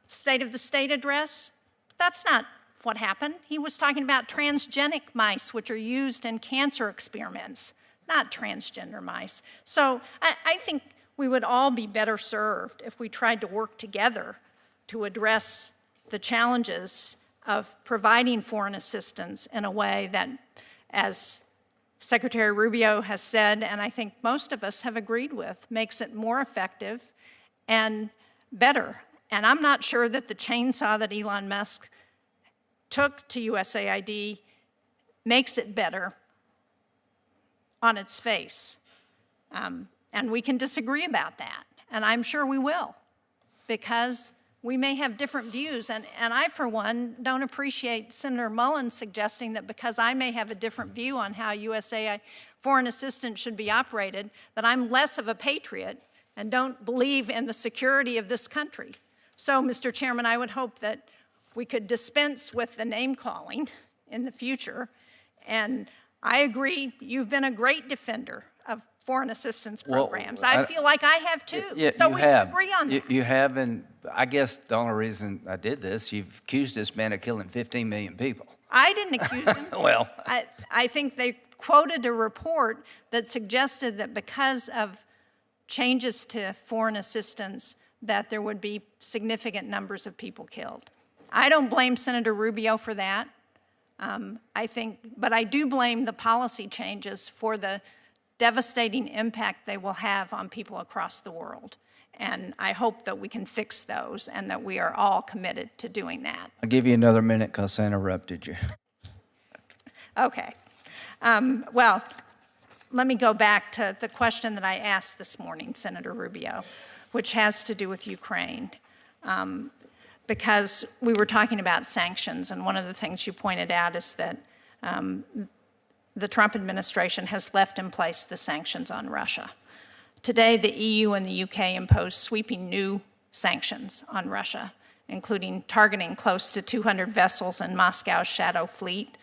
State of the State address. That's not what happened. He was talking about transgenic mice, which are used in cancer experiments, not transgender mice. So I think we would all be better served if we tried to work together to address the challenges of providing foreign assistance in a way that, as Secretary Rubio has said, and I think most of us have agreed with, makes it more effective and better. And I'm not sure that the chainsaw that Elon Musk took to USAID makes it better on its face. And we can disagree about that, and I'm sure we will, because we may have different views. And I, for one, don't appreciate Senator Mullins suggesting that because I may have a different view on how USAID foreign assistance should be operated, that I'm less of a patriot and don't believe in the security of this country. So, Mr. Chairman, I would hope that we could dispense with the name calling in the future. And I agree, you've been a great defender of foreign assistance programs. I feel like I have too. Yeah, so you we have. should agree on that. You have, and I guess the only reason I did this, you've accused this man of killing 15 million people. I didn't accuse him. Well. I think they quoted a report that suggested that because of changes to foreign assistance, that there would be significant numbers of people killed. I don't blame Senator Rubio for that. But I do blame the policy changes for the devastating impact they will have on people across the world. And I hope that we can fix those and that we are all committed to doing that. I'll give you another minute because I interrupted you. Okay. Well, let me go back to the question that I asked this morning, Senator Rubio, which has to do with Ukraine. Because we were talking about sanctions, and one of the things you pointed out is that the Trump administration has left in place the sanctions on Russia. Today, the EU and the UK imposed sweeping new sanctions on Russia, including targeting close to 200 vessels in Moscow's shadow fleet.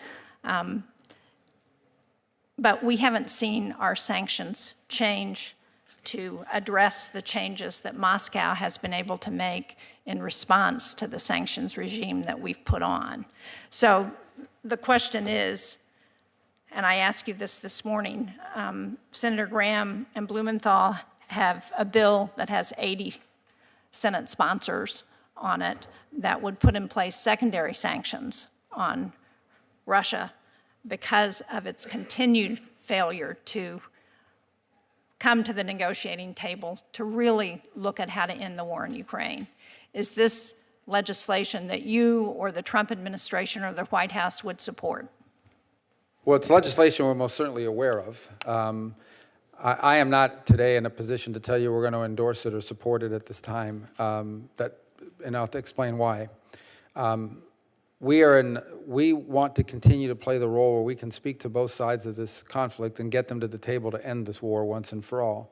But we haven't seen our sanctions change to address the changes that Moscow has been able to make in response to the sanctions regime that we've put on. So the question is, and I asked you this morning, Senator Graham and Blumenthal have a bill that has 80 Senate sponsors on it that would put in place secondary sanctions on Russia because of its continued failure to come to the negotiating table to really look at how to end the war in Ukraine. Is this legislation that you or the Trump administration or the White House would support? Well, it's legislation we're most certainly aware of. I am not today in a position to tell you we're going to endorse it or support it at this time, and I'll explain why. We want to continue to play the role where we can speak to both sides of this conflict and get them to the table to end this war once and for all.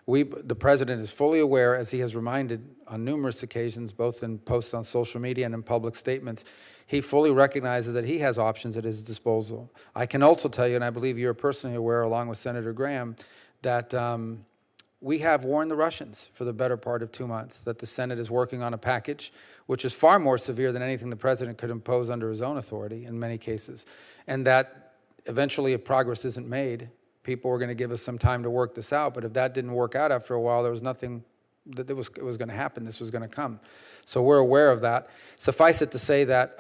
The president is fully aware, as he has reminded on numerous occasions, both in posts on social media and in public statements, he fully recognizes that he has options at his disposal. I can also tell you, and I believe you're personally aware, along with Senator Graham, that we have warned the Russians for the better part of 2 months that the Senate is working on a package which is far more severe than anything the president could impose under his own authority in many cases, and that eventually if progress isn't made, people were going to give us some time to work this out, but if that didn't work out after a while, there was nothing that it was going to happen. This was going to come. So we're aware of that. Suffice it to say that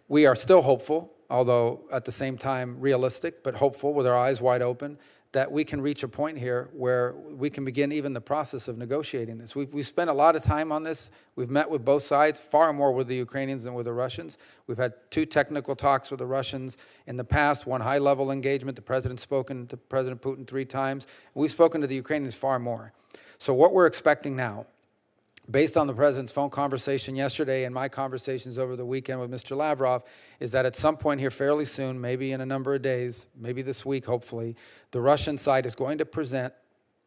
we are still hopeful, although at the same time realistic, but hopeful with our eyes wide open, that we can reach a point here where we can begin even the process of negotiating this. We've spent a lot of time on this. We've met with both sides, far more with the Ukrainians than with the Russians. We've had 2 technical talks with the Russians in the past, 1 high-level engagement. The president's spoken to President Putin 3 times. We've spoken to the Ukrainians far more. So what we're expecting now, based on the president's phone conversation yesterday and my conversations over the weekend with Mr. Lavrov, is that at some point here fairly soon, maybe in a number of days, maybe this week hopefully, the Russian side is going to present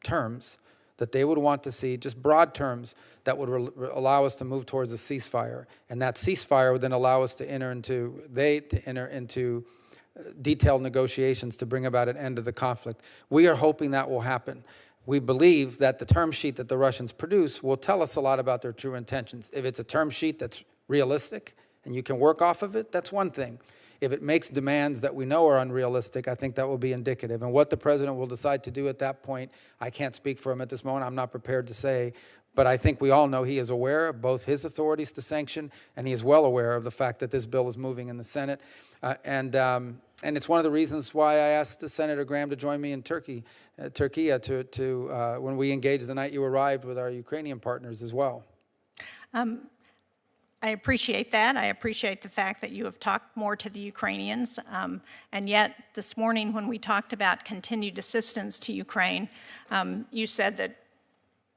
terms that they would want to see, just broad terms that would allow us to move towards a ceasefire. And that ceasefire would then allow us to enter into detailed negotiations to bring about an end to the conflict. We are hoping that will happen. We believe that the term sheet that the Russians produce will tell us a lot about their true intentions. If it's a term sheet that's realistic and you can work off of it, that's one thing. If it makes demands that we know are unrealistic, I think that will be indicative. And what the president will decide to do at that point, I can't speak for him at this moment. I'm not prepared to say. But I think we all know he is aware of both his authorities to sanction, and he is well aware of the fact that this bill is moving in the Senate. And it's one of the reasons why I asked Senator Graham to join me in Turkey when we engaged the night you arrived with our Ukrainian partners as well. I appreciate that. I appreciate the fact that you have talked more to the Ukrainians. And yet, this morning when we talked about continued assistance to Ukraine, you said that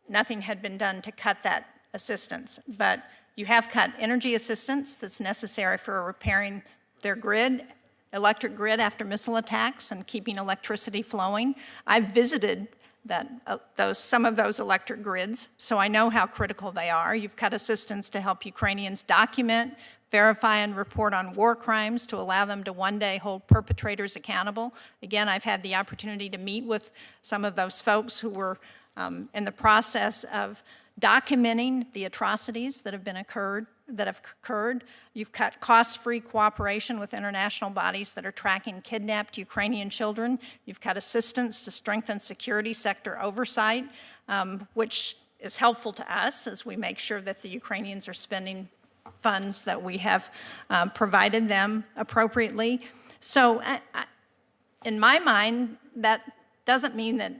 nothing had been done to cut that assistance. But you have cut energy assistance that's necessary for repairing their grid, electric grid after missile attacks and keeping electricity flowing. I've visited some of those electric grids, so I know how critical they are. You've cut assistance to help Ukrainians document, verify, and report on war crimes to allow them to one day hold perpetrators accountable. Again, I've had the opportunity to meet with some of those folks who were in the process of documenting the atrocities that have occurred. You've cut cost-free cooperation with international bodies that are tracking kidnapped Ukrainian children. You've cut assistance to strengthen security sector oversight, which is helpful to us as we make sure that the Ukrainians are spending funds that we have provided them appropriately. So in my mind, that doesn't mean that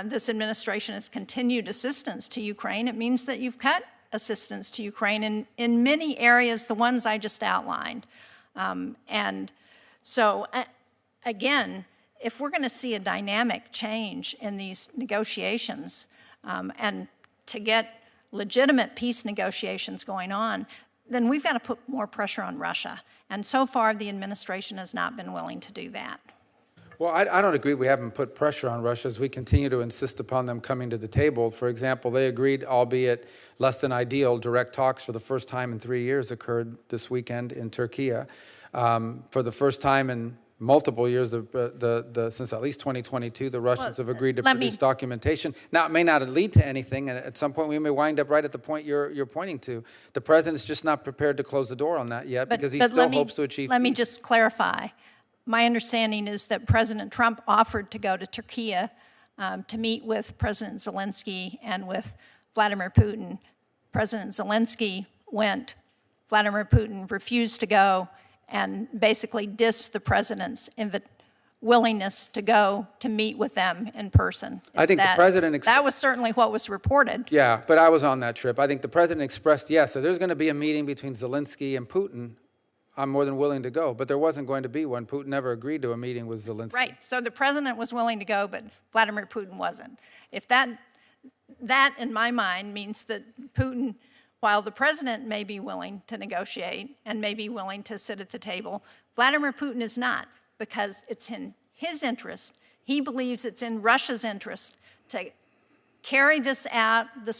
this administration has continued assistance to Ukraine. It means that you've cut assistance to Ukraine in many areas, the ones I just outlined. And so, again, if we're going to see a dynamic change in these negotiations and to get legitimate peace negotiations going on, then we've got to put more pressure on Russia. And so far, the administration has not been willing to do that. Well, I don't agree we haven't put pressure on Russia as we continue to insist upon them coming to the table. For example, they agreed, albeit less than ideal, direct talks for the first time in 3 years occurred this weekend in Turkey. For the first time in multiple years, since at least 2022, the Russians have agreed to produce documentation. Now, it may not lead to anything, and at some point we may wind up right at the point you're pointing to. The president's just not prepared to close the door on that yet because he still hopes to achieve peace. Let me just clarify. My understanding is that President Trump offered to go to Turkey to meet with President Zelensky and with Vladimir Putin. President Zelensky went. Vladimir Putin refused to go and basically dissed the president's willingness to go to meet with them in person. I think the president... That was certainly what was reported. Yeah, but I was on that trip. I think the president expressed, yes, so there's going to be a meeting between Zelensky and Putin. I'm more than willing to go, but there wasn't going to be one. Putin never agreed to a meeting with Zelensky. Right, so the president was willing to go, but Vladimir Putin wasn't. If that in my mind means that Putin, while the president may be willing to negotiate and may be willing to sit at the table, Vladimir Putin is not, because it's in his interest. He believes it's in Russia's interest to carry this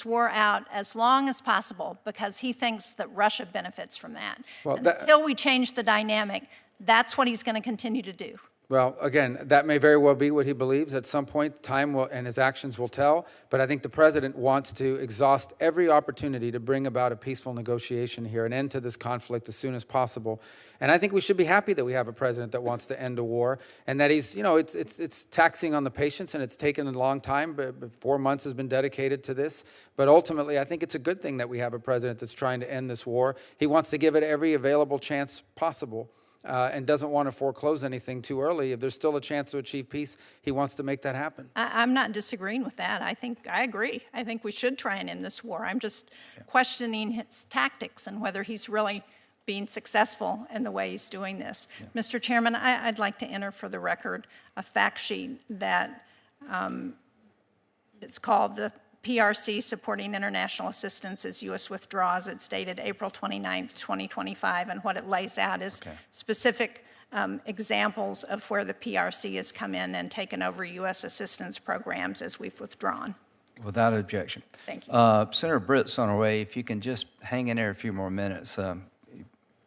war out as long as possible because he thinks that Russia benefits from that. Well, until we change the dynamic, that's what he's going to continue to do. Well, again, that may very well be what he believes. At some point, time will, and his actions will tell. But I think the president wants to exhaust every opportunity to bring about a peaceful negotiation here, an end to this conflict as soon as possible. And I think we should be happy that we have a president that wants to end a war, and that he's, it's taxing on the patience, and it's taken a long time. But 4 months has been dedicated to this. But ultimately, I think it's a good thing that we have a president that's trying to end this war. He wants to give it every available chance possible. And doesn't want to foreclose anything too early. If there's still a chance to achieve peace, he wants to make that happen. I'm not disagreeing with that. I agree. I think we should try and end this war. I'm just questioning his tactics and whether he's really being successful in the way he's doing this. Yeah. Mr. Chairman, I'd like to enter for the record a fact sheet that it's called the PRC Supporting International Assistance as U.S. Withdraws. It's dated April 29th, 2025, and what it lays out is specific examples of where the PRC has come in and taken over U.S. assistance programs as we've withdrawn. Without objection. Thank you. Senator Britt's on her way. If you can just hang in there a few more minutes.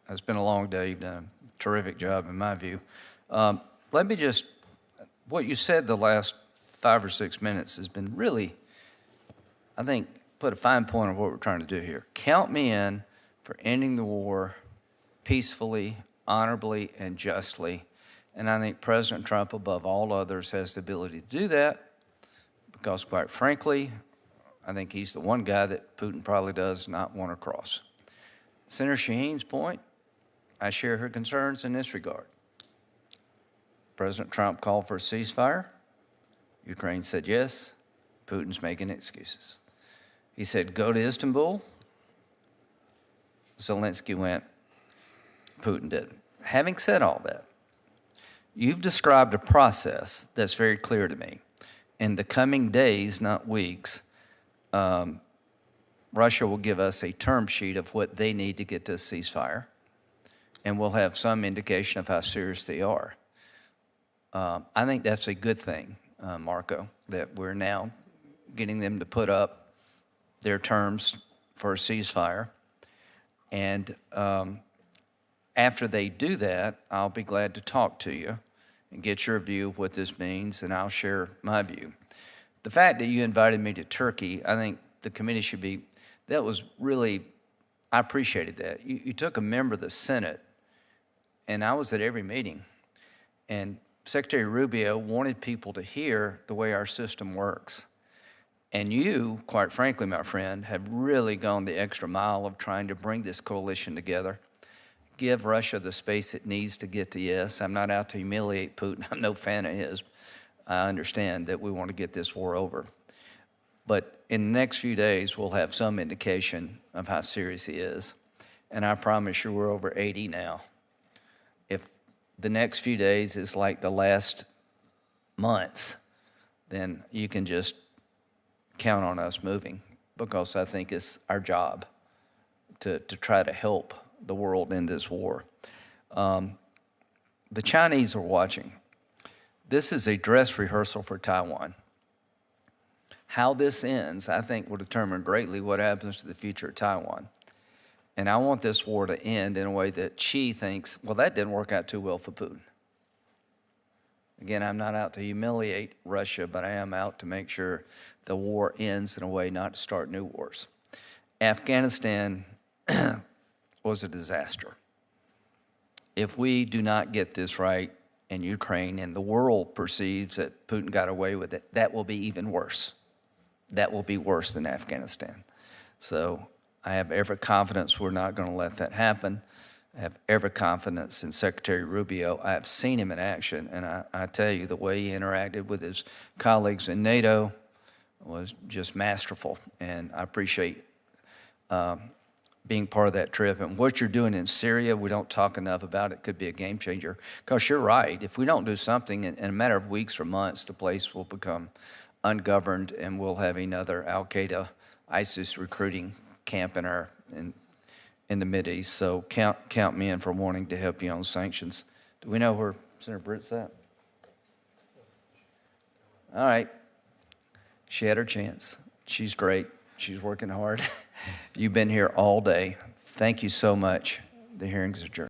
It's been a long day. You've done a terrific job in my view. Let me just, what you said the last 5 or 6 minutes has been really, I think, put a fine point on what we're trying to do here. Count me in for ending the war peacefully, honorably, and justly. And I think President Trump, above all others, has the ability to do that because, quite frankly, I think he's the one guy that Putin probably does not want to cross. Senator Shaheen's point, I share her concerns in this regard. President Trump called for a ceasefire. Ukraine said yes. Putin's making excuses. He said, go to Istanbul. Zelensky went, Putin did. Having said all that, you've described a process that's very clear to me. In the coming days, not weeks, Russia will give us a term sheet of what they need to get to a ceasefire, and we'll have some indication of how serious they are. I think that's a good thing, Marco, that we're now getting them to put up their terms for a ceasefire. And after they do that, I'll be glad to talk to you and get your view of what this means, and I'll share my view. The fact that you invited me to Turkey, I think the committee should be, that was really, I appreciated that. You took a member of the Senate, and I was at every meeting, and Secretary Rubio wanted people to hear the way our system works. And you, quite frankly, my friend, have really gone the extra mile of trying to bring this coalition together, give Russia the space it needs to get to yes. I'm not out to humiliate Putin. I'm no fan of his. I understand that we want to get this war over. But in the next few days, we'll have some indication of how serious he is. And I promise you, we're over 80 now. If the next few days is like the last months, then you can just count on us moving, because I think it's our job to try to help the world in this war. The Chinese are watching. This is a dress rehearsal for Taiwan. How this ends, I think, will determine greatly what happens to the future of Taiwan. And I want this war to end in a way that Xi thinks, well, that didn't work out too well for Putin. Again, I'm not out to humiliate Russia, but I am out to make sure the war ends in a way not to start new wars. Afghanistan was a disaster. If we do not get this right in Ukraine and the world perceives that Putin got away with it, that will be even worse. That will be worse than Afghanistan. So I have every confidence we're not going to let that happen. I have every confidence in Secretary Rubio. I have seen him in action, and I tell you, the way he interacted with his colleagues in NATO was just masterful, and I appreciate being part of that trip. And what you're doing in Syria, we don't talk enough about it, could be a game changer. Because you're right, if we don't do something, in a matter of weeks or months, the place will become ungoverned, and we'll have another Al-Qaeda, ISIS recruiting camp in the Mideast. So count me in for wanting to help you on sanctions. Do we know where Senator Britt's at? All right. She had her chance. She's great. She's working hard. You've been here all day. Thank you so much. The hearing's adjourned.